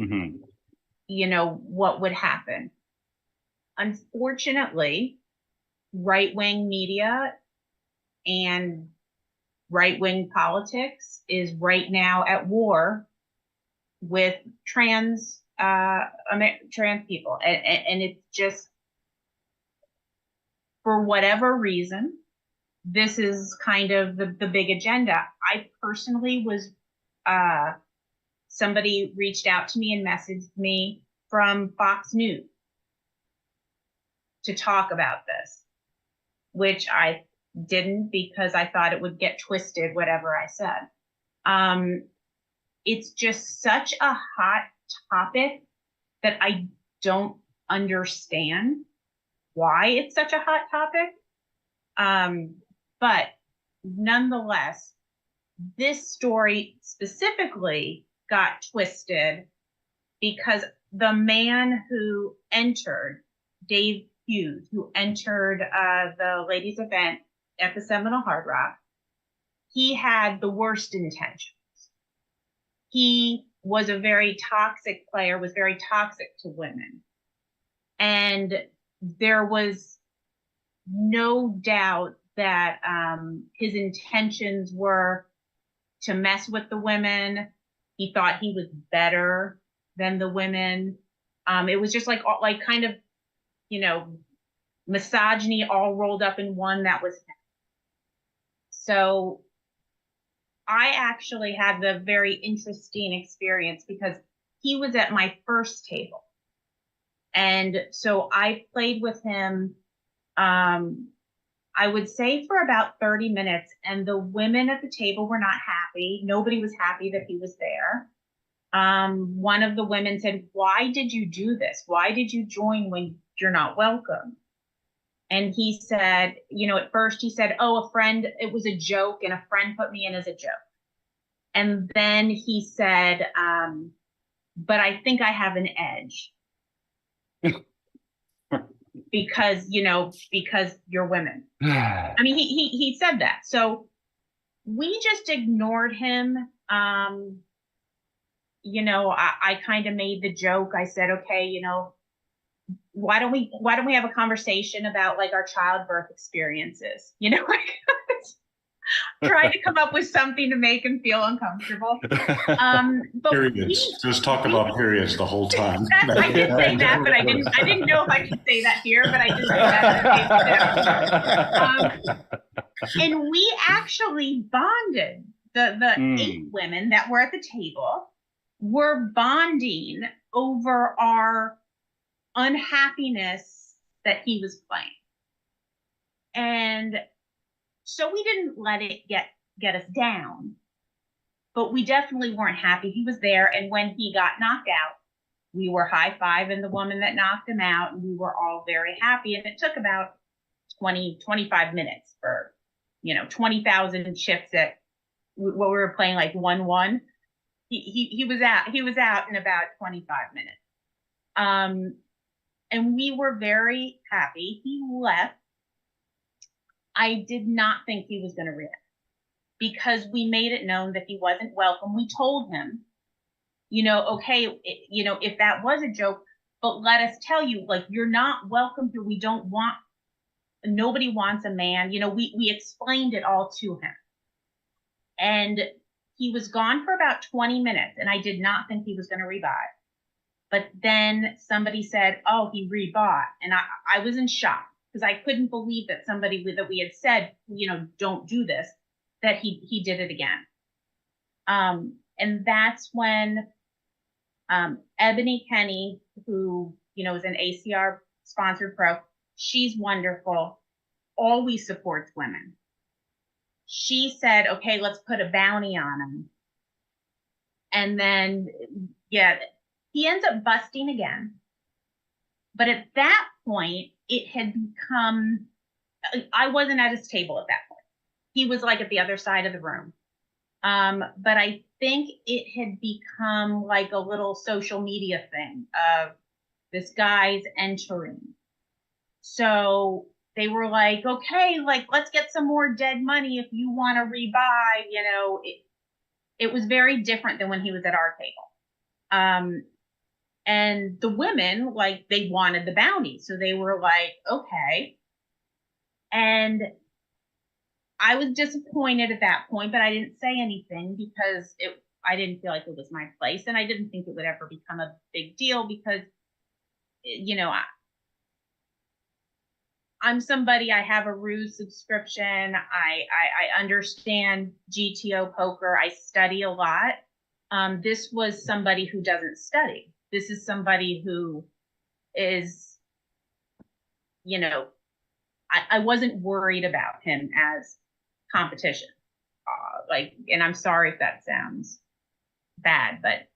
Mm-hmm. You know, what would happen?" Unfortunately, right-wing media and right-wing politics is right now at war with trans people, and it's just, for whatever reason, this is kind of the big agenda. I personally was, somebody reached out to me and messaged me from Fox News to talk about this, which I didn't because I thought it would get twisted, whatever I said. It's just such a hot topic that I don't understand why it's such a hot topic. But nonetheless, this story specifically got twisted because the man who entered, Dave Hughes, who entered the ladies' event at the Seminole Hard Rock, he had the worst intentions. He was a very toxic player, was very toxic to women. And there was no doubt that his intentions were to mess with the women. He thought he was better than the women. It was just like kind of, you know, misogyny all rolled up in one. That was him. So I actually had the very interesting experience because he was at my first table. And so I played with him, I would say for about 30 minutes, and the women at the table were not happy. Nobody was happy that he was there. One of the women said, "Why did you do this? Why did you join when you're not welcome?" And he said, at first he said, oh, it was a joke and a friend put me in as a joke. And then he said, but I think I have an edge because you're women. I mean, he said that. So we just ignored him. I kind of made the joke. I said, okay, why don't we have a conversation about like our childbirth experiences? Trying to come up with something to make him feel uncomfortable. But periods. Just talk about periods the whole time. I did say that, but I didn't know if I could say that here, but I did say that. And we actually bonded. The 8 women that were at the table were bonding over our unhappiness that he was playing. And so we didn't let it get us down, but we definitely weren't happy. He was there, and when he got knocked out, we were high-fiving the woman that knocked him out, and we were all very happy. And it took about 25 minutes for 20,000 chips at what we were playing, like 1-1. He was out in about 25 minutes. And we were very happy. He left. I did not think he was going to react because we made it known that he wasn't welcome. We told him, okay, if that was a joke, but let us tell you, like, you're not welcome here. Nobody wants a man. We explained it all to him. And he was gone for about 20 minutes, and I did not think he was going to revive. But then somebody said, oh, he rebought. And I was in shock because I couldn't believe that somebody that we had said, don't do this, that he did it again. And that's when Ebony Kenny, who, is an ACR sponsored pro, she's wonderful, always supports women. She said, okay, let's put a bounty on him. And then, he ends up busting again. But at that point, it had become, I wasn't at his table at that point. He was like at the other side of the room. But I think it had become like a little social media thing of this guy's entering. So they were like, okay, like, let's get some more dead money if you want to rebuy, it was very different than when he was at our table. And the women, like, they wanted the bounty. So they were like, okay. And I was disappointed at that point, but I didn't say anything because I didn't feel like it was my place. And I didn't think it would ever become a big deal because, I'm somebody, I have a ruse subscription. I understand GTO poker. I study a lot. This was somebody who doesn't study. This is somebody who is, I wasn't worried about him as competition. And I'm sorry if that sounds bad, but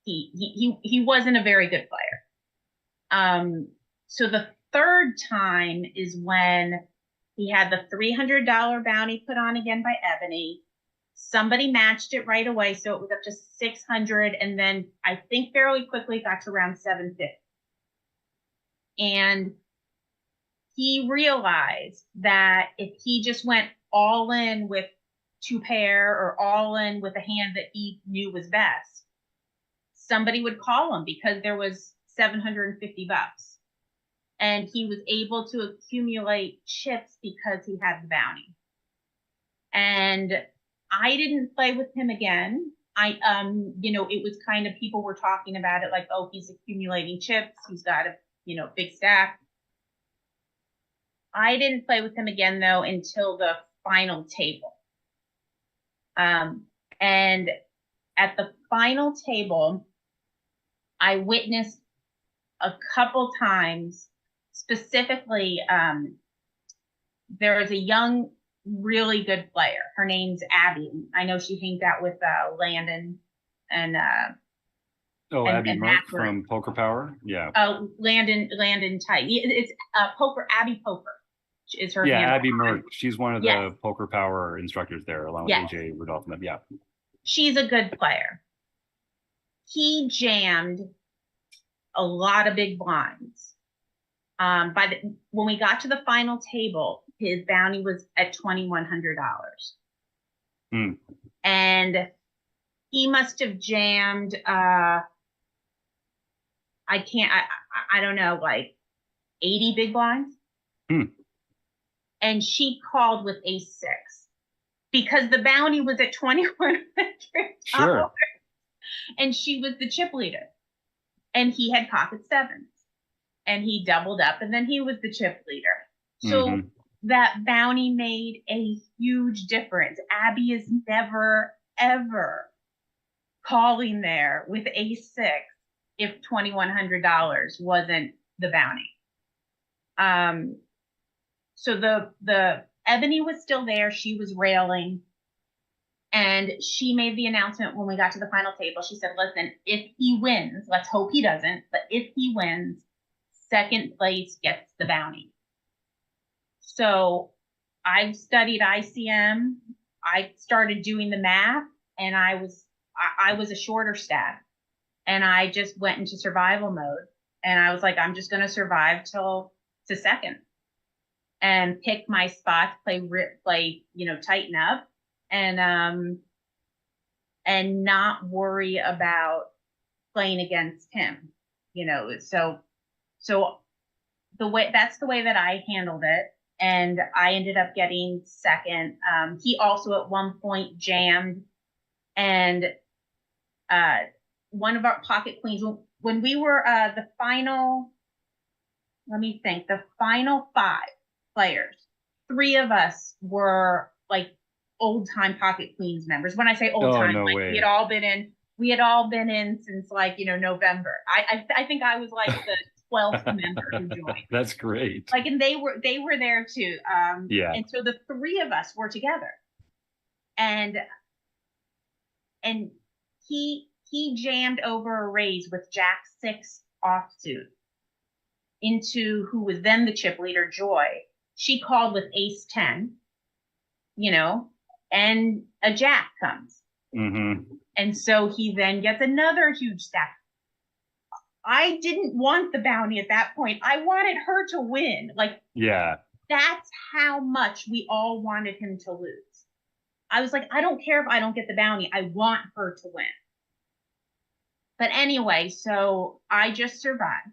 he wasn't a very good player. So the third time is when he had the $300 bounty put on again by Ebony. Somebody matched it right away, so it was up to 600, and then I think fairly quickly got to around 750. And he realized that if he just went all in with 2 pair or all in with a hand that he knew was best, somebody would call him because there was $750. And he was able to accumulate chips because he had the bounty. And I didn't play with him again. It was kind of, people were talking about it like, oh, he's accumulating chips. He's got a, big stack. I didn't play with him again though, until the final table. And at the final table, I witnessed a couple times, specifically, there was a young, really good player. Her name's Abby. I know she hangs out with Landon and Abby Merck from Poker Power. Yeah. Landon Tight. It's Abby Poker. is her Yeah, handle. Abby Merck. She's one of the Yes. Poker Power instructors there, along with Yes. AJ Rudolph and them. Yeah. She's a good player. He jammed a lot of big blinds. When we got to the final table, his bounty was at $2,100. And he must have jammed I don't know, like 80 big blinds. And she called with ace six because the bounty was at $2,100. Sure. And she was the chip leader. And he had pocket sevens. And he doubled up, and then he was the chip leader. So that bounty made a huge difference. Abby is never, ever calling there with ace six if $2,100 wasn't the bounty. So the Ebony was still there. She was railing. And she made the announcement when we got to the final table. She said, listen, if he wins, let's hope he doesn't, but if he wins, second place gets the bounty. So I've studied ICM. I started doing the math, and I was a shorter stack, and I just went into survival mode. And I was like, I'm just going to survive till to second, and pick my spots, play, tighten up, and not worry about playing against him, So that's the way that I handled it. And I ended up getting second. He also at one point jammed, and one of our pocket queens, when we were the final five players, three of us were like old time pocket queens members. When I say old time, no like way. we had all been in since November. I think I was like the 12th member who joined. That's great. Like, and they were there too. Yeah. And so the three of us were together, and he jammed over a raise with Jack 6 offsuit into who was then the chip leader, Joy. She called with ace 10, and a jack comes. And so he then gets another huge stack. I didn't want the bounty at that point. I wanted her to win. Like, yeah, that's how much we all wanted him to lose. I was like, I don't care if I don't get the bounty. I want her to win. But anyway, so I just survived.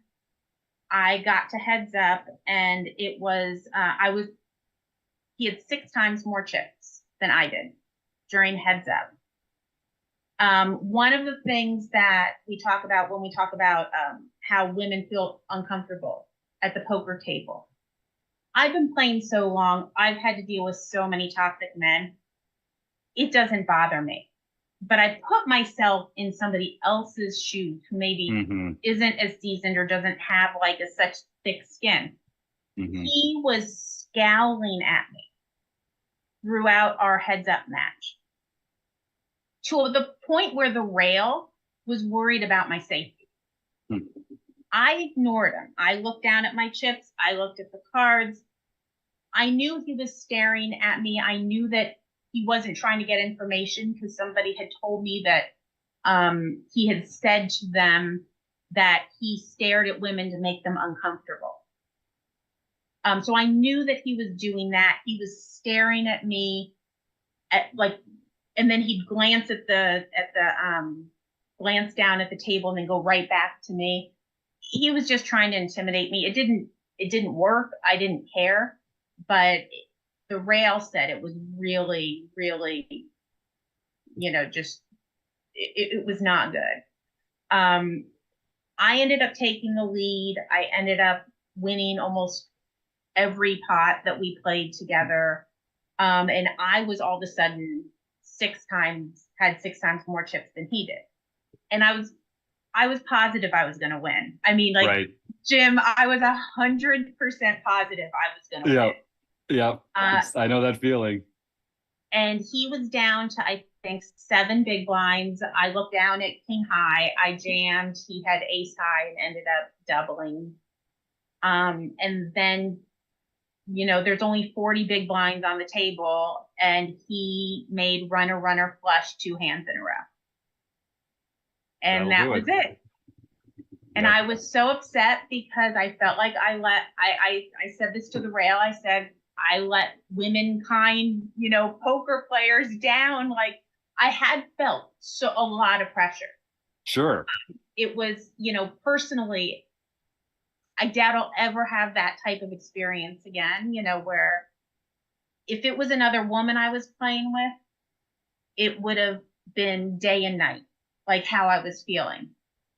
I got to heads up, and it was, he had 6 times more chips than I did during heads up. One of the things that we talk about when we talk about how women feel uncomfortable at the poker table. I've been playing so long, I've had to deal with so many toxic men. It doesn't bother me. But I put myself in somebody else's shoes who maybe isn't as seasoned or doesn't have like such thick skin. He was scowling at me throughout our heads up match, to the point where the rail was worried about my safety. I ignored him. I looked down at my chips. I looked at the cards. I knew he was staring at me. I knew that he wasn't trying to get information, because somebody had told me that he had said to them that he stared at women to make them uncomfortable. So I knew that he was doing that. He was staring at me and then he'd glance glance down at the table and then go right back to me. He was just trying to intimidate me. It didn't work. I didn't care, but the rail said it was really, really, it was not good. I ended up taking the lead. I ended up winning almost every pot that we played together. And I was all of a sudden had 6 times more chips than he did. And I was positive I was going to win. I mean, like, right. Jim, I was 100% positive I was going to win. Yeah. I know that feeling. And he was down to, I think, 7 big blinds. I looked down at king high. I jammed. He had ace high and ended up doubling. And then there's only 40 big blinds on the table, and he made runner flush 2 hands in a row. And that was it. And I was so upset because I felt like I said this to the rail. I said, I let womenkind, poker players down. Like, I had felt a lot of pressure. Sure. It was, personally, I doubt I'll ever have that type of experience again, where if it was another woman I was playing with, it would have been day and night, like how I was feeling.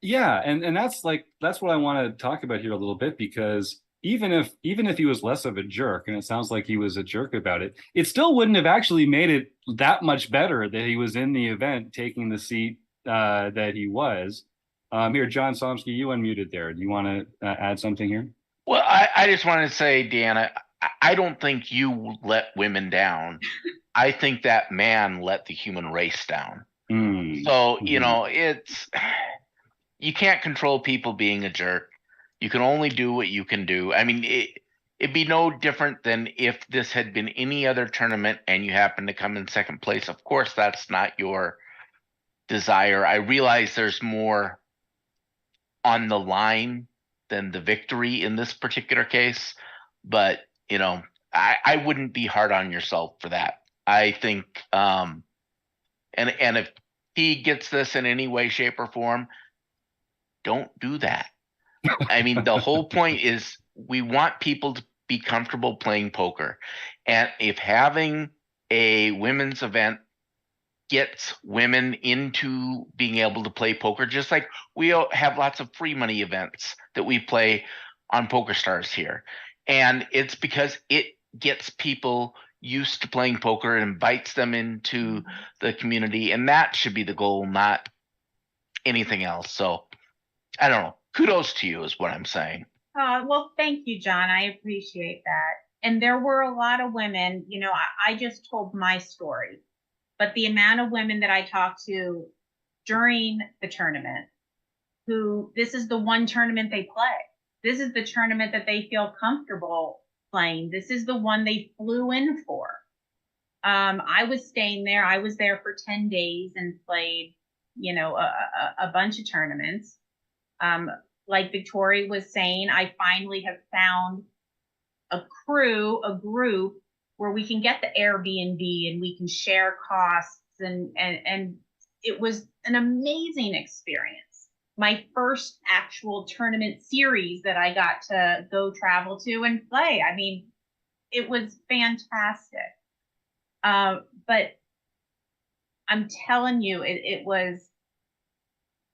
Yeah, and that's what I want to talk about here a little bit, because even if he was less of a jerk, and it sounds like he was a jerk about it, it still wouldn't have actually made it that much better that he was in the event taking the seat that he was. Here, John Somsky, you unmuted there. Do you want to add something here? Well, I just want to say, Dayanna, I don't think you let women down. I think that man let the human race down. So, you can't control people being a jerk. You can only do what you can do. I mean, it'd be no different than if this had been any other tournament and you happen to come in second place. Of course, that's not your desire. I realize there's more on the line than the victory in this particular case, but I wouldn't be hard on yourself for that. I think, and if he gets this in any way, shape, or form, don't do that. I mean, the whole point is we want people to be comfortable playing poker, and if having a women's event gets women into being able to play poker, just like we have lots of free money events that we play on PokerStars here. And it's because it gets people used to playing poker and invites them into the community. And that should be the goal, not anything else. So I don't know. Kudos to you is what I'm saying. Well, thank you, John. I appreciate that. And there were a lot of women, I just told my story. But the amount of women that I talked to during the tournament who this is the one tournament they play. This is the tournament that they feel comfortable playing. This is the one they flew in for. I was staying there. I was there for 10 days and played, a bunch of tournaments. Like Victoria was saying, I finally have found a group where we can get the Airbnb and we can share costs, and it was an amazing experience. My first actual tournament series that I got to go travel to and play. I mean, it was fantastic. But I'm telling you, it was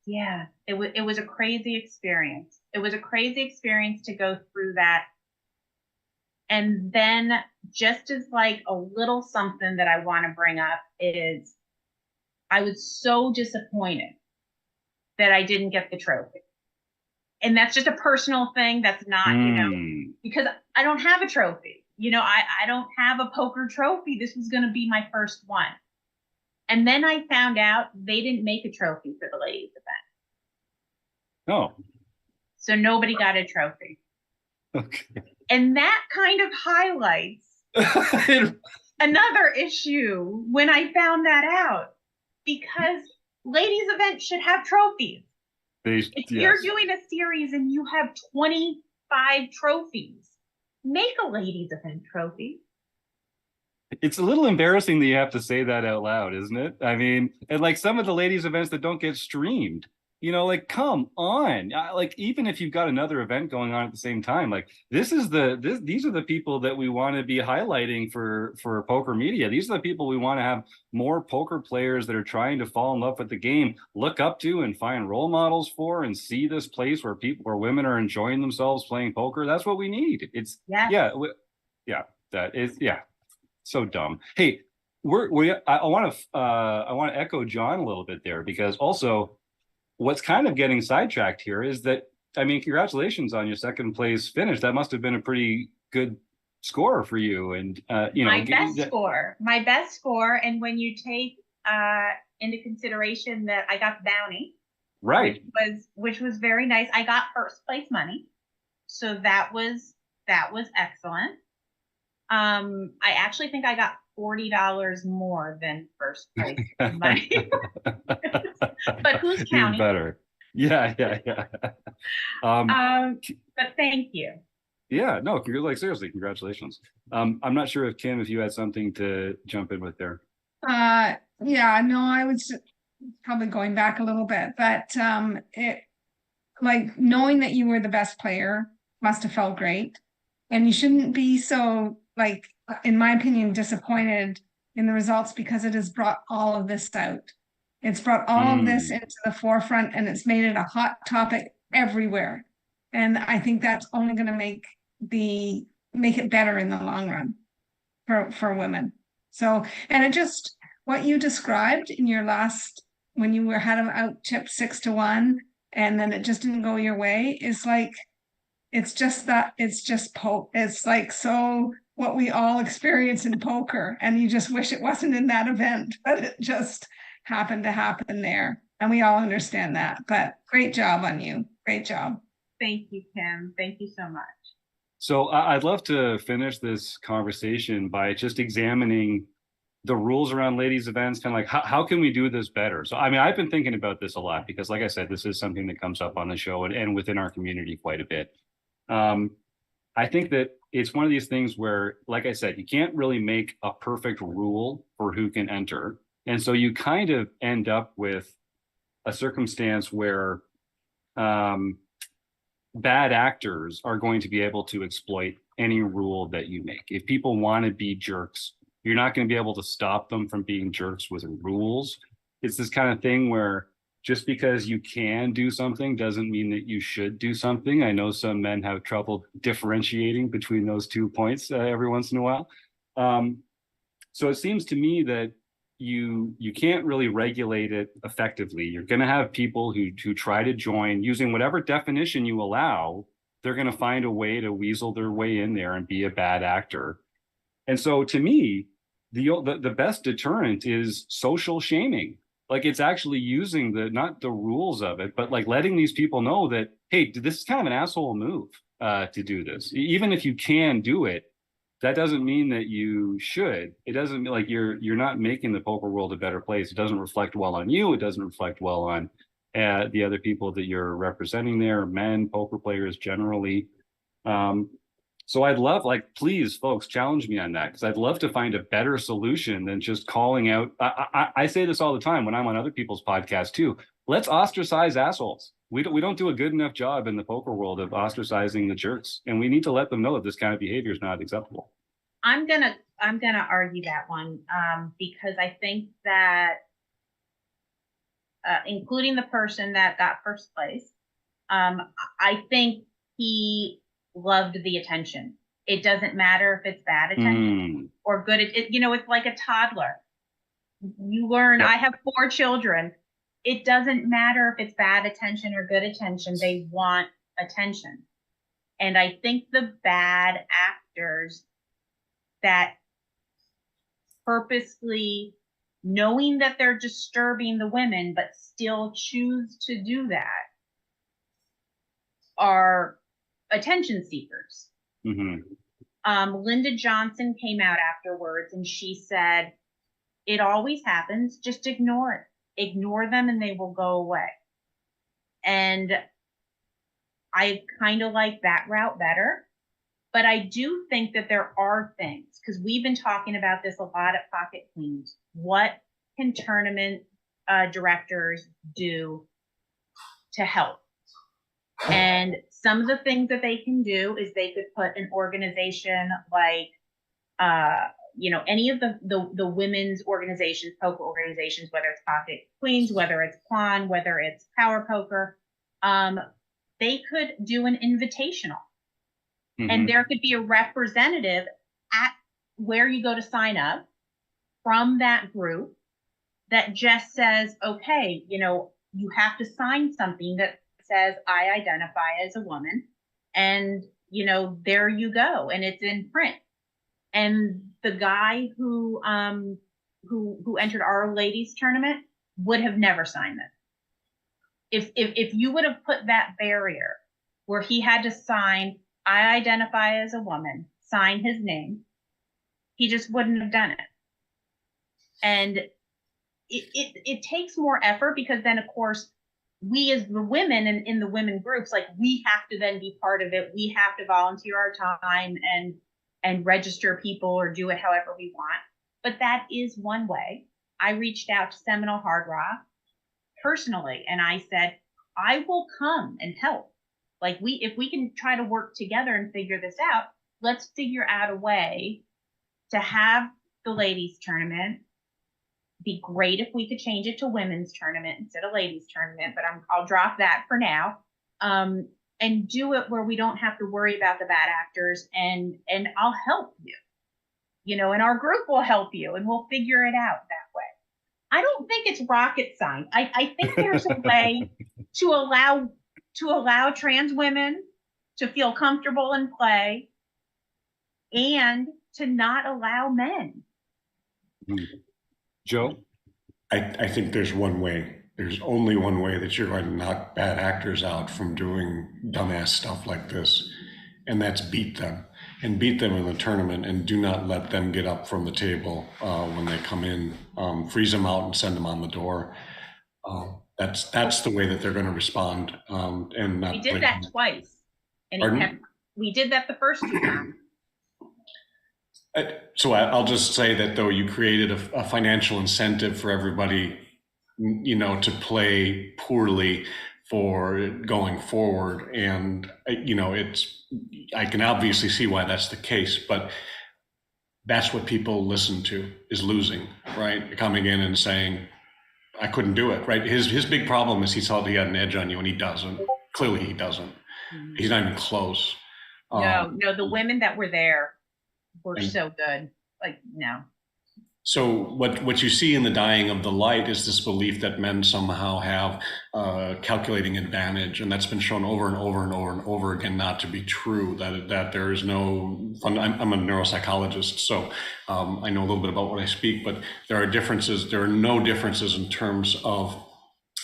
a crazy experience. It was a crazy experience to go through that. And then just as like a little something that I want to bring up is I was so disappointed that I didn't get the trophy. And that's just a personal thing. That's not, because I don't have a trophy. I don't have a poker trophy. This was going to be my first one. And then I found out they didn't make a trophy for the ladies event. Oh. So nobody got a trophy. Okay. And that kind of highlights another issue when I found that out, because ladies event should have trophies. If you're doing a series and you have 25 trophies, make a ladies event trophy. It's a little embarrassing that you have to say that out loud, isn't it? I mean, and like some of the ladies events that don't get streamed, like, come on. Like, even if you've got another event going on at the same time, like these are the people that we want to be highlighting for poker media. These are the people we want to have more poker players that are trying to fall in love with the game look up to and find role models for, and see this place where women are enjoying themselves playing poker. That's what we need. It's so dumb. Hey, I want to echo John a little bit there, because also what's kind of getting sidetracked here is that, I mean, congratulations on your second place finish. That must have been a pretty good score for you. And my best score. And when you take into consideration that I got the bounty, right, which was very nice. I got first place money, so that was excellent. I actually think I got $40 more than first place money. But who's Even counting? better. Yeah. But thank you. Yeah, no, like seriously, congratulations. I'm not sure if Kim, if you had something to jump in with there. Yeah, no, I was probably going back a little bit, but it like knowing that you were the best player must have felt great. And you shouldn't be so, like, in my opinion, disappointed in the results because it has brought all of this out. It's brought all of this into the forefront and it's made it a hot topic everywhere. And I think that's only going to make it better in the long run for women. So, and it just what you described in your last when you had them out chipped 6-1, and then it just didn't go your way is like it's just it's like so what we all experience in poker, and you just wish it wasn't in that event, but it just happened to happen there, and we all understand that. But great job on you. Great job. Thank you, Kim. Thank you so much. So I'd love to finish this conversation by just examining the rules around ladies events, kind of like how can we do this better? So, I mean, I've been thinking about this a lot because, like I said, this is something that comes up on the show and within our community quite a bit. I think that it's one of these things where, like I said, you can't really make a perfect rule for who can enter. And so you kind of end up with a circumstance where bad actors are going to be able to exploit any rule that you make. If people want to be jerks, you're not going to be able to stop them from being jerks with rules. It's this kind of thing where just because you can do something doesn't mean that you should do something. I know some men have trouble differentiating between those 2 points every once in a while. So it seems to me that you can't really regulate it effectively. You're going to have people who try to join using whatever definition you allow. They're going to find a way to weasel their way in there and be a bad actor. And so to me, the best deterrent is social shaming. Like it's actually using not the rules of it, but like letting these people know that, hey, this is kind of an asshole move to do this. Even if you can do it, that doesn't mean that you should. It doesn't mean like you're not making the poker world a better place. It doesn't reflect well on you. It doesn't reflect well on the other people that you're representing there, men, poker players generally. So I'd love, like, please, folks, challenge me on that, because I'd love to find a better solution than just calling out. I say this all the time when I'm on other people's podcasts too. Let's ostracize assholes. We don't do a good enough job in the poker world of ostracizing the jerks, and we need to let them know that this kind of behavior is not acceptable. I'm gonna argue that one because I think that including the person that got first place, I think he loved the attention. It doesn't matter if it's bad attention or good. It's like a toddler. You learn. Yep. I have 4 children. It doesn't matter if it's bad attention or good attention. They want attention. And I think the bad actors that purposely, knowing that they're disturbing the women, but still choose to do that, are attention seekers. Linda Johnson came out afterwards and she said, it always happens, just ignore it. Ignore them and they will go away. And I kind of like that route better. But I do think that there are things, because we've been talking about this a lot at Pocket Queens. What can tournament directors do to help? And some of the things that they can do is they could put an organization like, any of the women's organizations, poker organizations, whether it's Pocket Queens, whether it's Plan, whether it's Power Poker, they could do an invitational. And there could be a representative at where you go to sign up from that group that just says, okay, you have to sign something that says, I identify as a woman. And, there you go. And it's in print. And the guy who entered our ladies tournament would have never signed it. If you would have put that barrier where he had to sign, I identify as a woman, sign his name, He just wouldn't have done it. And it takes more effort, because then, of course, we as the women and in the women groups, like, we have to then be part of it. We have to volunteer our time and register people or do it however we want. But that is one way. I reached out to Seminole Hard Rock personally, and I said, I will come and help. Like, if we can try to work together and figure this out, let's figure out a way to have the ladies tournament. Be great if we could change it to women's tournament instead of ladies tournament, but I'll drop that for now. And do it where we don't have to worry about the bad actors, and I'll help you, you know, and our group will help you, and we'll figure it out that way. I don't think it's rocket science. I think there's a way to allow trans women to feel comfortable and play, and to not allow men. Joe? I think there's one way. There's only one way that you're going to knock bad actors out from doing dumbass stuff like this, and that's beat them. And beat them in the tournament, and do not let them get up from the table when they come in. Freeze them out and send them on the door. That's the way that they're going to respond. And not we did that twice, and we did that the first 2 times. So I'll just say that, though, you created a financial incentive for everybody, you know, to play poorly for going forward. And, you know, I can obviously see why that's the case, but that's what people listen to, is losing, right? Coming in and saying, I couldn't do it, right? His big problem is he thought he had an edge on you, and he doesn't. Clearly he doesn't. Mm-hmm. He's not even close. No, the women that were there were so good. Like, no. So what you see in the dying of the light is this belief that men somehow have calculating advantage, and that's been shown over and over and over and over again not to be true. That there is no. I'm a neuropsychologist, so I know a little bit about what I speak. But there are differences. There are no differences in terms of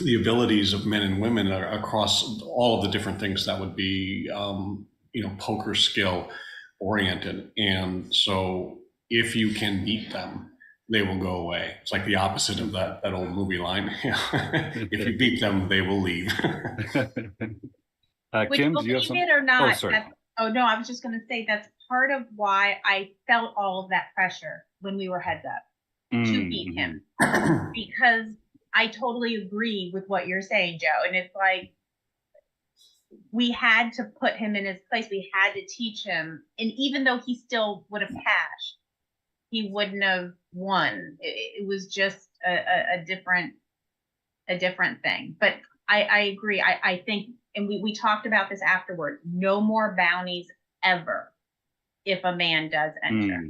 the abilities of men and women across all of the different things that would be, poker skill oriented. And so if you can beat them, they will go away. It's like the opposite of that old movie line. If you beat them, they will leave. Kim, do you have something? It or not, oh, sorry. No, I was just going to say that's part of why I felt all of that pressure when we were heads up to beat him. Because I totally agree with what you're saying, Joe. And it's like, we had to put him in his place. We had to teach him. And even though he still would have cashed, he wouldn't have won. It was just a different thing. But I agree. I think, and we talked about this afterward, no more bounties ever if a man does enter.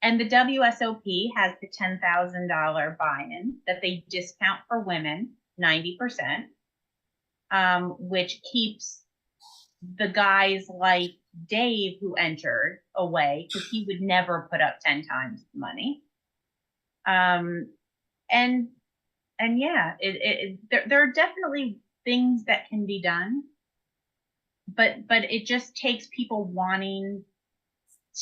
And the WSOP has the $10,000 buy-in that they discount for women 90%, which keeps the guys like Dave who entered away, because he would never put up 10 times the money. And yeah, there are definitely things that can be done, but it just takes people wanting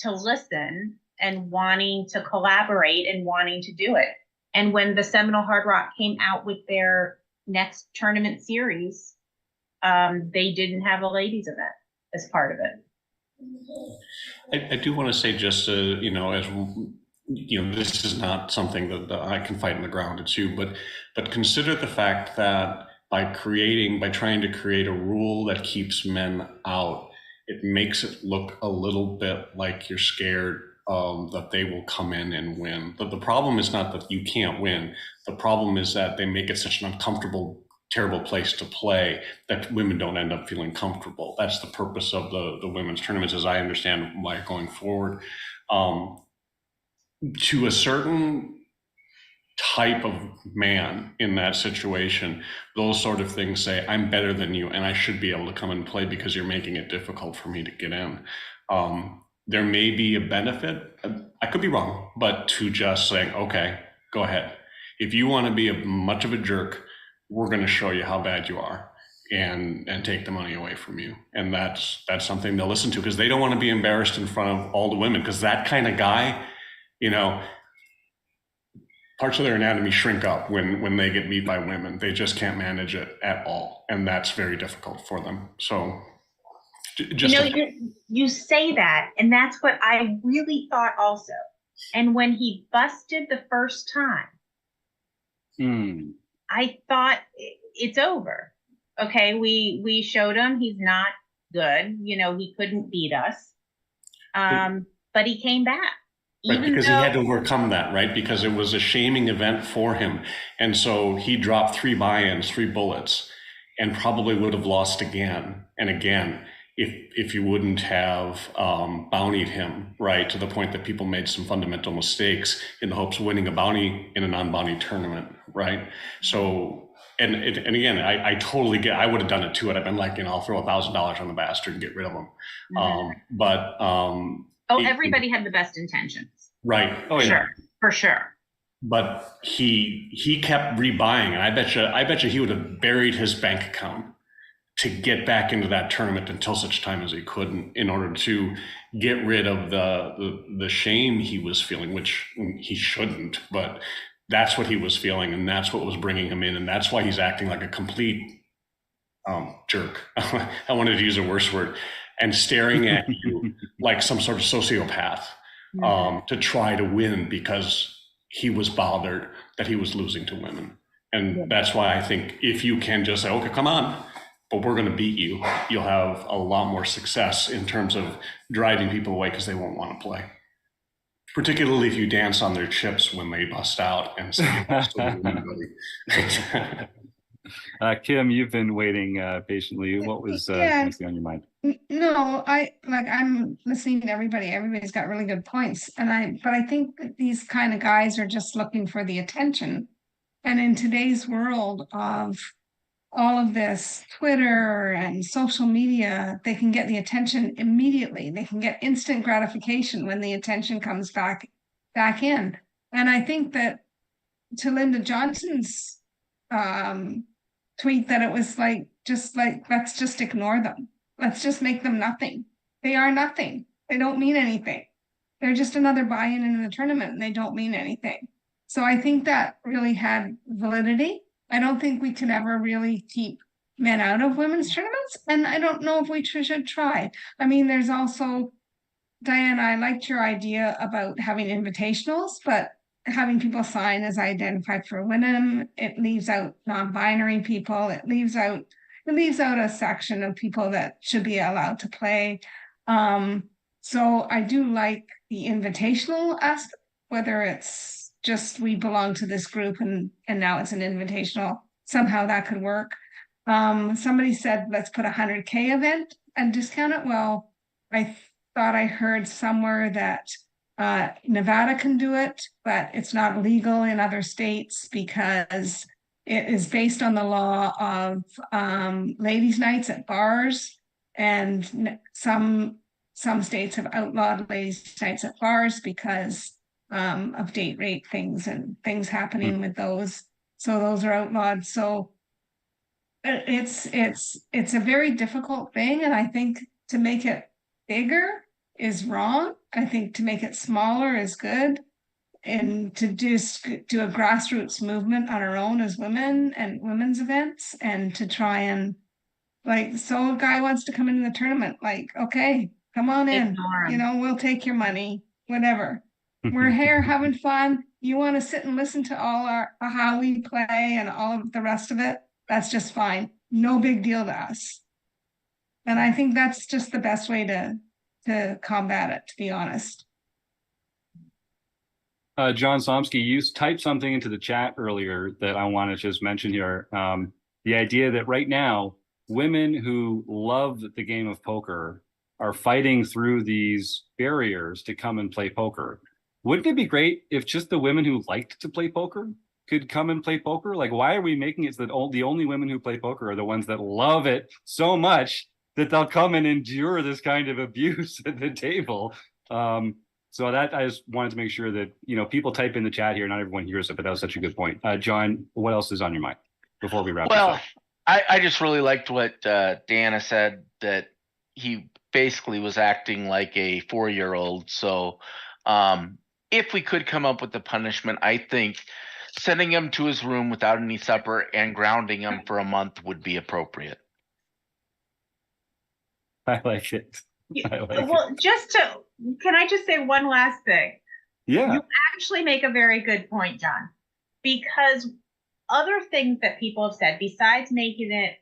to listen and wanting to collaborate and wanting to do it. And when the Seminole Hard Rock came out with their next tournament series, they didn't have a ladies event as part of it. I do want to say, just as this is not something that I can fight on the ground. It's you, but consider the fact that by trying to create a rule that keeps men out, it makes it look a little bit like you're scared that they will come in and win. But the problem is not that you can't win. The problem is that they make it such an uncomfortable, terrible place to play that women don't end up feeling comfortable. That's the purpose of the women's tournaments, as I understand why going forward. To a certain type of man in that situation, those sort of things say, I'm better than you and I should be able to come and play because you're making it difficult for me to get in. There may be a benefit, I could be wrong, but to just saying, okay, go ahead. If you want to be much of a jerk, we're going to show you how bad you are and take the money away from you. And that's something they'll listen to, because they don't want to be embarrassed in front of all the women, because that kind of guy you know, parts of their anatomy shrink up when they get beat by women. They just can't manage it at all, and that's very difficult for them. So just you say that, and that's what I really thought also. And when he busted the first time, I thought it's over. Okay, we showed him he's not good. You know, he couldn't beat us. But he came back. Right, because he had to overcome that, right? Because it was a shaming event for him. And so he dropped 3 buy-ins, 3 bullets, and probably would have lost again and again if you wouldn't have bountied him, right? To the point that people made some fundamental mistakes in the hopes of winning a bounty in a non-bounty tournament, right? So, and again, I totally get, I would have done it too. I'd been like, you know, I'll throw $1,000 on the bastard and get rid of him. Everybody had the best intentions. Right. Oh, yeah. For sure. But he kept rebuying, and I bet you he would have buried his bank account to get back into that tournament until such time as he couldn't, in order to get rid of the shame he was feeling, which he shouldn't, but that's what he was feeling, and that's what was bringing him in, and that's why he's acting like a complete jerk. I wanted to use a worse word, and staring at you like some sort of sociopath to try to win because he was bothered that he was losing to women. And that's why I think if you can just say, okay, come on, but we're going to beat you, you'll have a lot more success in terms of driving people away because they won't want to play. Particularly if you dance on their chips when they bust out and say, Kim, you've been waiting patiently. What was mostly on your mind? No, I'm listening to everybody. Everybody's got really good points. But I think that these kind of guys are just looking for the attention. And in today's world of all of this Twitter and social media, they can get the attention immediately. They can get instant gratification when the attention comes back in. And I think that to Linda Johnson's tweet, that it was let's just ignore them. Let's just make them nothing. They are nothing. They don't mean anything. They're just another buy-in in the tournament, and they don't mean anything. So I think that really had validity. I don't think we can ever really keep men out of women's tournaments, and I don't know if we should try. I mean, there's also, Dayanna, I liked your idea about having invitationals, but having people sign as identified for women, it leaves out non-binary people. It leaves out a section of people that should be allowed to play. So I do like the invitational aspect, whether it's just we belong to this group and now it's an invitational. Somehow that could work. Somebody said, let's put a 100K event and discount it. Well, I thought I heard somewhere that Nevada can do it, but it's not legal in other states because it is based on the law of ladies' nights at bars, and some states have outlawed ladies' nights at bars because of date rape things and things happening with those. So those are outlawed. So it's a very difficult thing, and I think to make it bigger is wrong. I think to make it smaller is good, and to do a grassroots movement on our own as women and women's events, and to try and so a guy wants to come into the tournament, okay, come on in, we'll take your money, whatever. We're here having fun. You want to sit and listen to all how we play and all of the rest of it, that's just fine. No big deal to us. And I think that's just the best way to combat it, to be honest. John Somsky, you typed something into the chat earlier that I want to just mention here. The idea that right now, women who love the game of poker are fighting through these barriers to come and play poker. Wouldn't it be great if just the women who liked to play poker could come and play poker? Why are we making it so that the only women who play poker are the ones that love it so much that they'll come and endure this kind of abuse at the table? So that I just wanted to make sure that, people type in the chat here. Not everyone hears it, but that was such a good point. John, what else is on your mind before we wrap this up? I just really liked what Dayanna said, that he basically was acting like a 4-year-old. So if we could come up with a punishment, I think sending him to his room without any supper and grounding him for a month would be appropriate. I like it. I like Well, can I just say one last thing? Yeah. You actually make a very good point, John, because other things that people have said, besides making it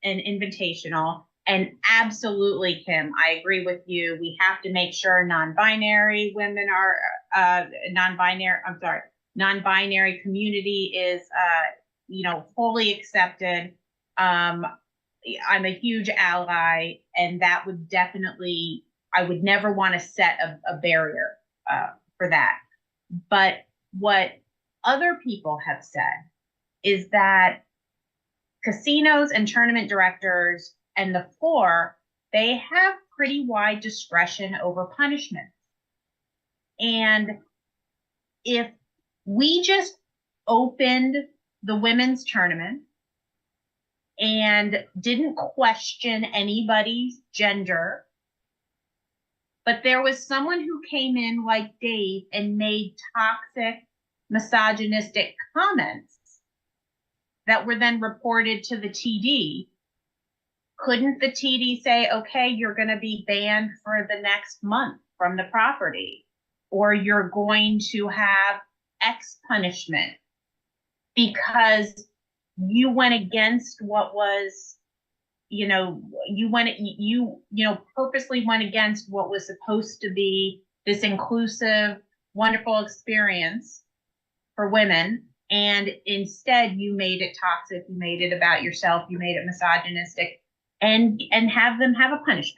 an invitational, and absolutely, Kim, I agree with you. We have to make sure non-binary women are non-binary community is fully accepted. I'm a huge ally, and that would definitely, I would never want to set a barrier for that. But what other people have said is that casinos and tournament directors and the floor, they have pretty wide discretion over punishment. And if we just opened the women's tournament and didn't question anybody's gender, but there was someone who came in like Dave and made toxic, misogynistic comments that were then reported to the TD, couldn't the TD say, okay, you're going to be banned for the next month from the property, or you're going to have X punishment because you went against what was, you purposely went against what was supposed to be this inclusive, wonderful experience for women. And instead you made it toxic, you made it about yourself, you made it misogynistic, and have them have a punishment.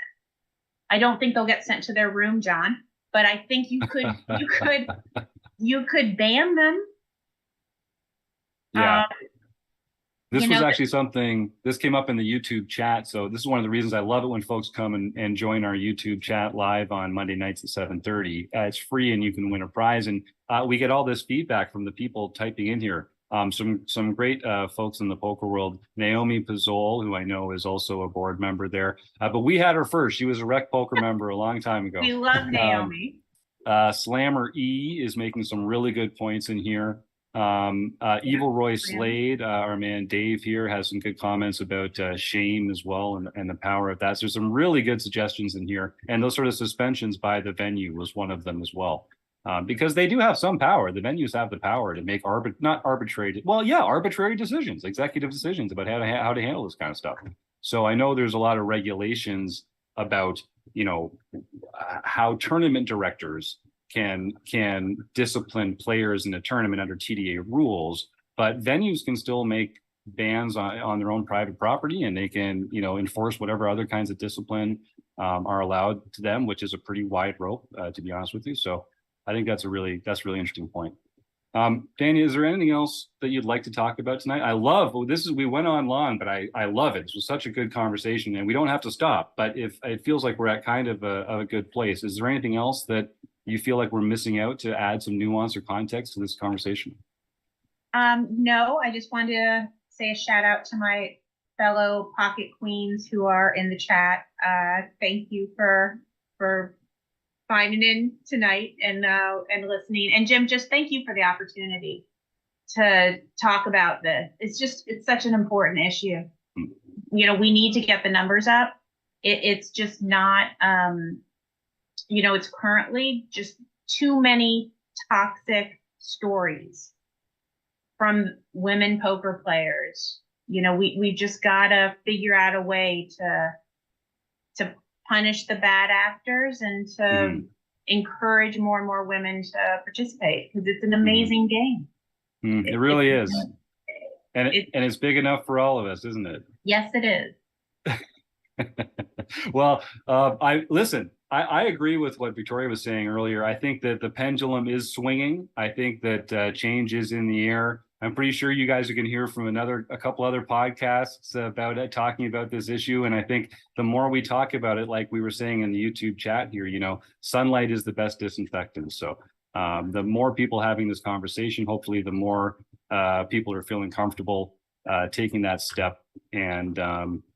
I don't think they'll get sent to their room, John, but I think you could ban them. Yeah. This was actually something, this came up in the YouTube chat. So this is one of the reasons I love it when folks come and join our YouTube chat live on Monday nights at 7:30. It's free and you can win a prize. And we get all this feedback from the people typing in here. Some great folks in the poker world. Naomi Pizzol, who I know is also a board member there. But we had her first. She was a RecPoker member a long time ago. We love Naomi. Slammer E is making some really good points in here. Evil Roy Slade, our man Dave here, has some good comments about shame as well and the power of that. So there's some really good suggestions in here, and those sort of suspensions by the venue was one of them as well, because they do have some power. The venues have the power to make arbitrary decisions, executive decisions about how to handle this kind of stuff. So I know there's a lot of regulations about how tournament directors can discipline players in a tournament under TDA rules, but venues can still make bans on their own private property, and they can enforce whatever other kinds of discipline are allowed to them, which is a pretty wide rope, to be honest with you. So I think that's a really interesting point. Dayanna, is there anything else that you'd like to talk about tonight? I love we went on long, but I love it. This was such a good conversation, and we don't have to stop, but if it feels like we're at kind of a good place, is there anything else that you feel like we're missing out to add some nuance or context to this conversation? No, I just wanted to say a shout out to my fellow pocket queens who are in the chat. Thank you for finding in tonight and listening. And Jim, just thank you for the opportunity to talk about this. It's such an important issue. We need to get the numbers up. It's just not, it's currently just too many toxic stories from women poker players. We just gotta figure out a way to punish the bad actors and to encourage more and more women to participate, because it's an amazing game. It really is. And it's big enough for all of us, isn't it? Yes, it is. Well, I agree with what Victoria was saying earlier. I think that the pendulum is swinging. I think that change is in the air. I'm pretty sure you guys are going to hear from a couple other podcasts about it, talking about this issue. And I think the more we talk about it, like we were saying in the YouTube chat here, sunlight is the best disinfectant. So the more people having this conversation, hopefully the more people are feeling comfortable taking that step and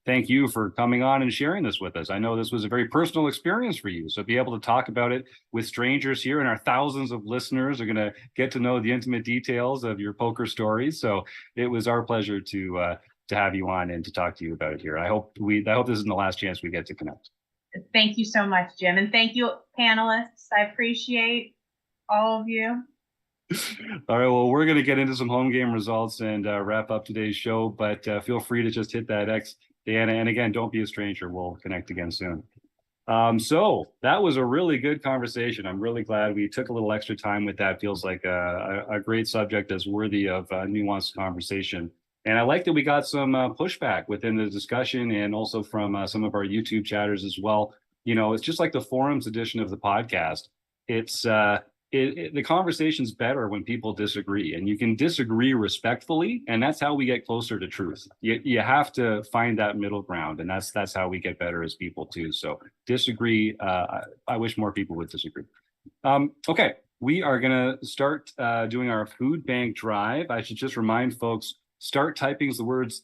thank you for coming on and sharing this with us. I know this was a very personal experience for you. So be able to talk about it with strangers here, and our thousands of listeners are going to get to know the intimate details of your poker stories. So it was our pleasure to have you on and to talk to you about it here. I hope this isn't the last chance we get to connect. Thank you so much, Jim. And thank you, panelists. I appreciate all of you. All right, well, we're going to get into some home game results and wrap up today's show, but feel free to just hit that X, Dayanna. And again, don't be a stranger. We'll connect again soon. So that was a really good conversation. I'm really glad we took a little extra time with that. Feels like a great subject that's worthy of nuanced conversation. And I like that we got some pushback within the discussion and also from some of our YouTube chatters as well. You know, it's just like the forums edition of the podcast. It's the conversation's better when people disagree, and you can disagree respectfully, and that's how we get closer to truth. You have to find that middle ground, and that's how we get better as people too. So disagree. I wish more people would disagree. Okay, we are gonna start doing our food bank drive. I should just remind folks, start typing the words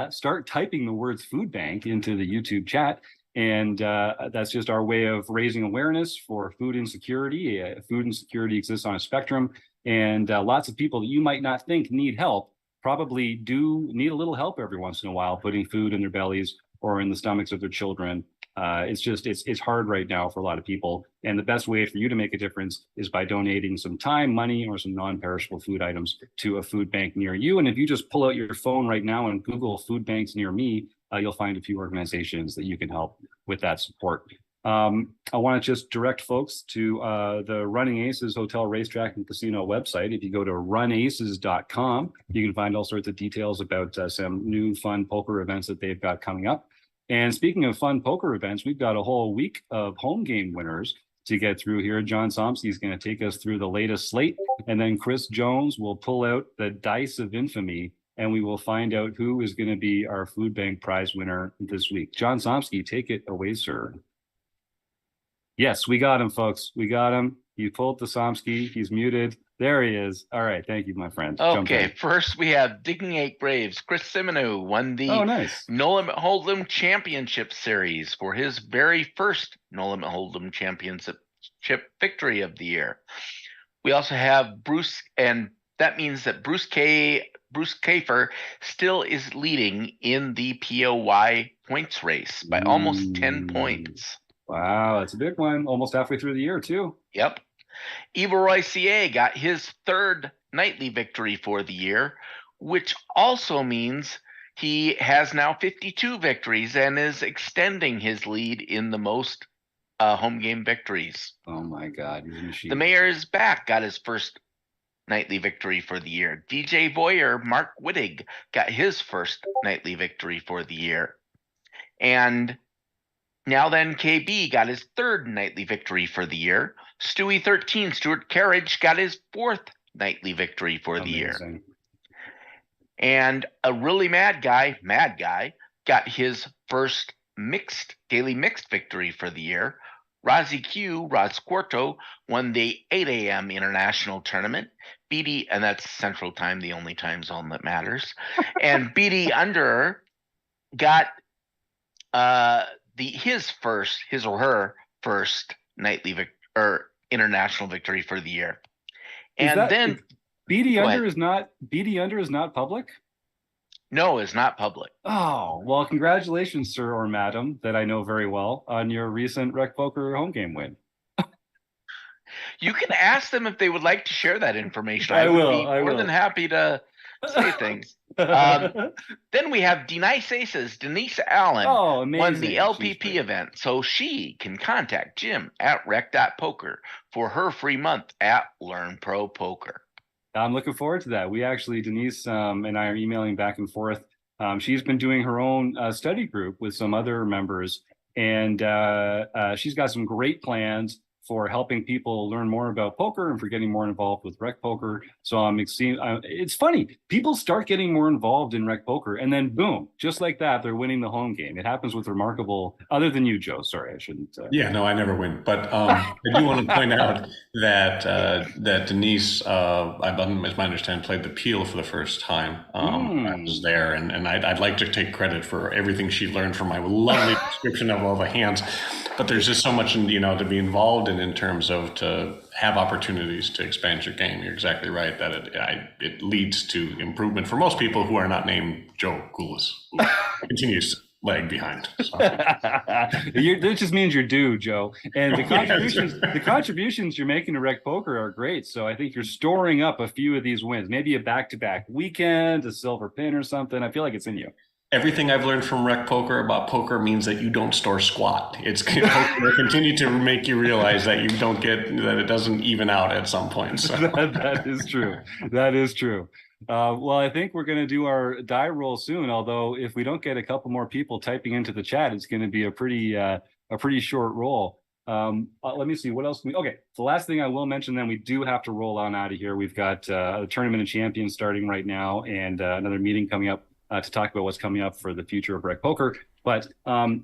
start typing the words food bank into the YouTube chat. And that's just our way of raising awareness for food insecurity. Food insecurity exists on a spectrum, and lots of people that you might not think need help probably do need a little help every once in a while, putting food in their bellies or in the stomachs of their children. It's hard right now for a lot of people. And the best way for you to make a difference is by donating some time, money, or some non-perishable food items to a food bank near you. And if you just pull out your phone right now and Google food banks near me, you'll find a few organizations that you can help with that support. I want to just direct folks to the Running Aces Hotel, Racetrack, and Casino website. If you go to runaces.com, you can find all sorts of details about some new fun poker events that they've got coming up. And speaking of fun poker events, we've got a whole week of home game winners to get through here. John Somsky is going to take us through the latest slate, and then Chris Jones will pull out the dice of infamy, and we will find out who is going to be our food bank prize winner this week. John Somsky, take it away, sir. Yes, we got him, folks. We got him. You pulled the Somsky. He's muted. There he is. All right. Thank you, my friend. Okay. First, we have Digging 8 Braves. Chris Simonu won the No Limit Hold'em Championship Series for his very first No Limit Hold'em Championship victory of the year. We also have Bruce, and that means that Bruce Kafer still is leading in the POY points race by almost 10 points. Wow, that's a big one. Almost halfway through the year, too. Yep. Evil Roy CA got his third nightly victory for the year, which also means he has now 52 victories and is extending his lead in the most home game victories. Oh, my God. The Mayor is back, got his first nightly victory for the year. DJ Voyer, Mark Wittig, got his first nightly victory for the year. And Now Then KB got his third nightly victory for the year. Stewie 13, Stuart Carriage, got his fourth nightly victory for the year. And a really mad guy, got his first daily mixed victory for the year. Rozzy Q, Rod Squarto, won the 8 a.m. international tournament. BD, and that's Central Time, the only time zone that matters. And BD Under got his or her first nightly international victory for the year. And then BD Under is not public? No, it's not public. Oh, well, congratulations, sir or madam, that I know very well, on your recent RecPoker home game win. You can ask them if they would like to share that information. I would be more than happy to say things. Then we have Denise Aces. Denise Allen won the LPP event, so she can contact Jim at rec.poker for her free month at Learn Pro Poker. I'm looking forward to that. We actually, Denise and I are emailing back and forth. She's been doing her own study group with some other members, and she's got some great plans. for helping people learn more about poker and for getting more involved with RecPoker. So it's funny, people start getting more involved in RecPoker and then boom, just like that, they're winning the home game. It happens with remarkable, other than you, Joe, sorry, I shouldn't. Yeah, no, I never win. But I do want to point out that that Denise, as my understanding, played the peel for the first time. I was there, and I'd like to take credit for everything she learned from my lovely description of all the hands. But there's just so much, to be involved in terms of to have opportunities to expand your game. You're exactly right that it leads to improvement for most people who are not named Joe Goulas, who continues to lag behind. So. That just means you're due, Joe. And the contributions you're making to RecPoker are great. So I think you're storing up a few of these wins, maybe a back-to-back weekend, a silver pin or something. I feel like it's in you. Everything I've learned from RecPoker about poker means that you don't store squat. It's poker continue to make you realize that that it doesn't even out at some point. So. That is true. That is true. Well, I think we're going to do our die roll soon. Although if we don't get a couple more people typing into the chat, it's going to be a pretty short roll. Let me see what else. Okay, the last thing I will mention, then we do have to roll on out of here. We've got a Tournament of Champions starting right now, and another meeting coming up to talk about what's coming up for the future of RecPoker. But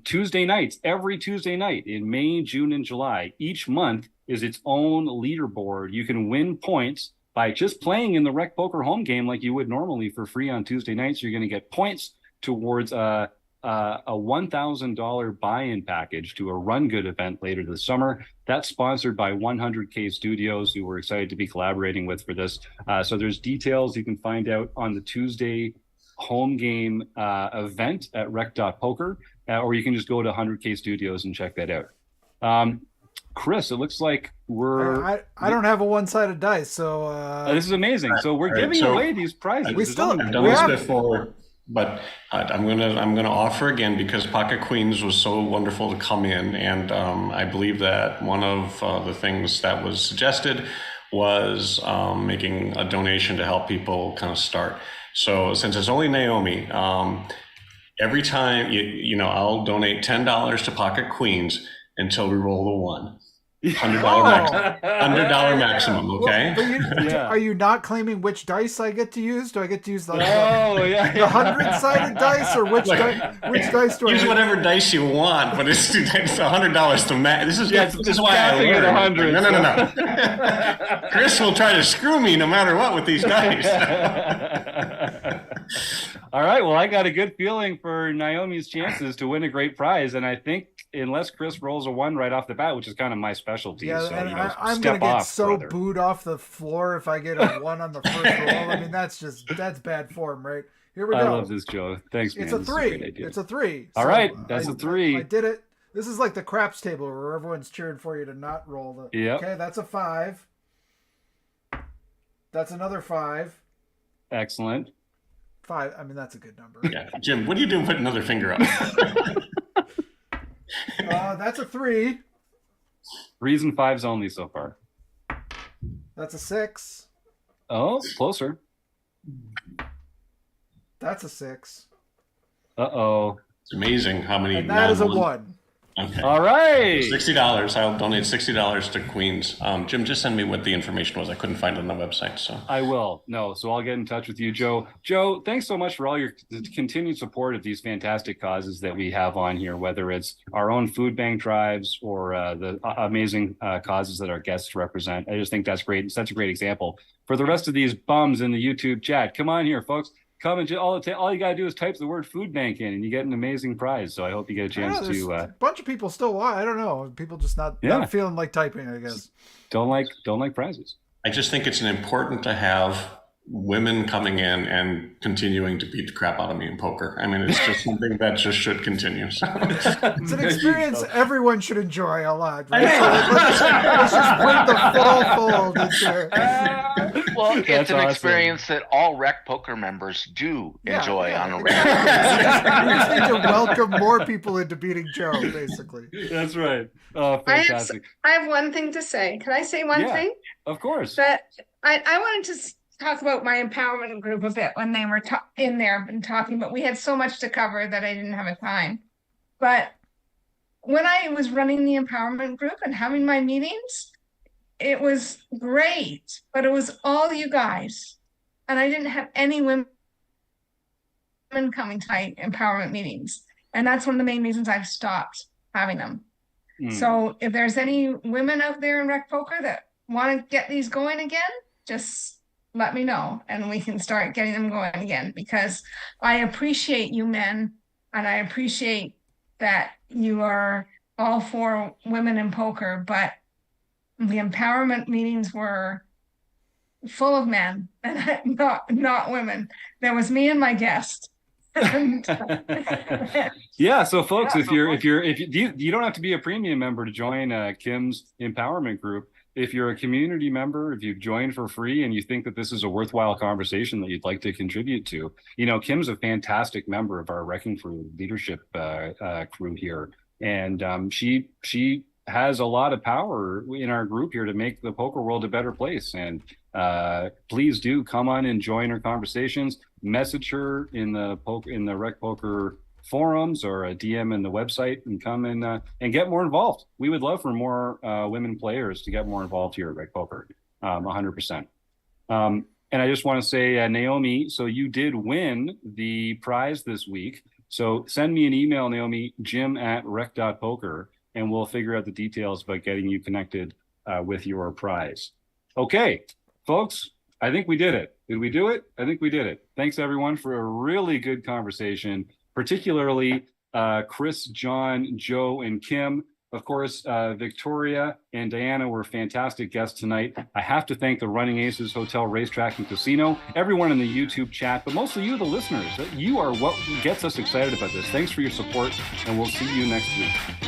Tuesday nights, every Tuesday night in May, June, and July, each month is its own leaderboard. You can win points by just playing in the RecPoker home game like you would normally for free on Tuesday nights. You're going to get points towards a $1,000 buy-in package to a Run Good event later this summer. That's sponsored by 100K Studios, who we're excited to be collaborating with for this. So there's details you can find out on the Tuesday home game event at rec.poker, or you can just go to 100K Studios and check that out. Chris, it looks like I don't have a one-sided dice, so this is amazing. So we're giving away these prizes. I've done this before, but I'm gonna offer again because Pocket Queens was so wonderful to come in, and I believe that one of the things that was suggested was making a donation to help people kind of start. So since it's only Naomi, every time I'll donate $10 to Pocket Queens until we roll the one. $100 maximum, okay? But are you not claiming which dice I get to use? Do I get to use the 100-sided dice, or which dice do I use? Whatever dice you want, but it's $100 to max. This is why I learned. No. Chris will try to screw me no matter what with these dice. All right. Well, I got a good feeling for Naomi's chances to win a great prize, and I think unless Chris rolls a 1 right off the bat, which is kind of my specialty. Yeah, so, and I'm going to get so booed off the floor if I get a 1 on the first roll. I mean, that's bad form, right? Here we go. I love this, Joe. Thanks, man. It's a 3. It's a 3. All right. That's a 3. I did it. This is like the craps table where everyone's cheering for you to not roll the. Yep. Okay, that's a 5. That's another 5. Excellent. 5. I mean, that's a good number. Yeah. Jim, what are you doing putting another finger up? That's a 3. 3s and 5s only so far. That's a 6. Oh, closer. That's a 6. Uh-oh. It's amazing how many. And that is a 1. Okay. All right. $60. I'll donate $60 to Queens. Jim, just send me what the information was. I couldn't find it on the website. So I will. No, so I'll get in touch with you, Joe. Joe, thanks so much for all your continued support of these fantastic causes that we have on here, whether it's our own food bank drives or the amazing causes that our guests represent. I just think that's great. Such a great example for the rest of these bums in the YouTube chat. Come on here, folks. Come and all you gotta do is type the word food bank in, and you get an amazing prize. So I hope you get a chance to. A bunch of people still. I don't know. People just not feeling like typing. I guess don't like prizes. I just think it's important to have women coming in and continuing to beat the crap out of me in poker. I mean, it's just something that just should continue. So. It's an experience everyone should enjoy a lot. Right? Let's just bring the full fold into Well, it's an experience that all RecPoker members do enjoy on a regular basis. We just need to welcome more people into beating Joe, basically. That's right. Oh, fantastic. I have one thing to say. Can I say one thing? Of course. That I wanted to talk about my empowerment group a bit when they were in there and talking, but we had so much to cover that I didn't have a time. But when I was running the empowerment group and having my meetings, it was great, but it was all you guys. And I didn't have any women coming to my empowerment meetings. And that's one of the main reasons I've stopped having them. So if there's any women out there in rec poker that want to get these going again, just let me know and we can start getting them going again, because I appreciate you men and I appreciate that you are all for women in poker, but the empowerment meetings were full of men and not women. There was me and my guest. Yeah, so folks, if you don't have to be a premium member to join Kim's empowerment group. If you're a community member, if you've joined for free and you think that this is a worthwhile conversation that you'd like to contribute to, Kim's a fantastic member of our RECing Crew leadership crew here, and she has a lot of power in our group here to make the poker world a better place. And please do come on and join our conversations. Message her in the Rec Poker forums or a DM in the website, and come and get more involved. We would love for more women players to get more involved here at Rec Poker, 100%. And I just want to say, Naomi, so you did win the prize this week. So send me an email, Naomi, jim@rec.poker, and we'll figure out the details about getting you connected with your prize. Okay, folks, I think we did it. Did we do it? I think we did it. Thanks, everyone, for a really good conversation, particularly Chris, John, Joe, and Kim. Of course, Victoria and Dayanna were fantastic guests tonight. I have to thank the Running Aces Hotel, Racetrack, and Casino, everyone in the YouTube chat, but mostly you, the listeners. You are what gets us excited about this. Thanks for your support, and we'll see you next week.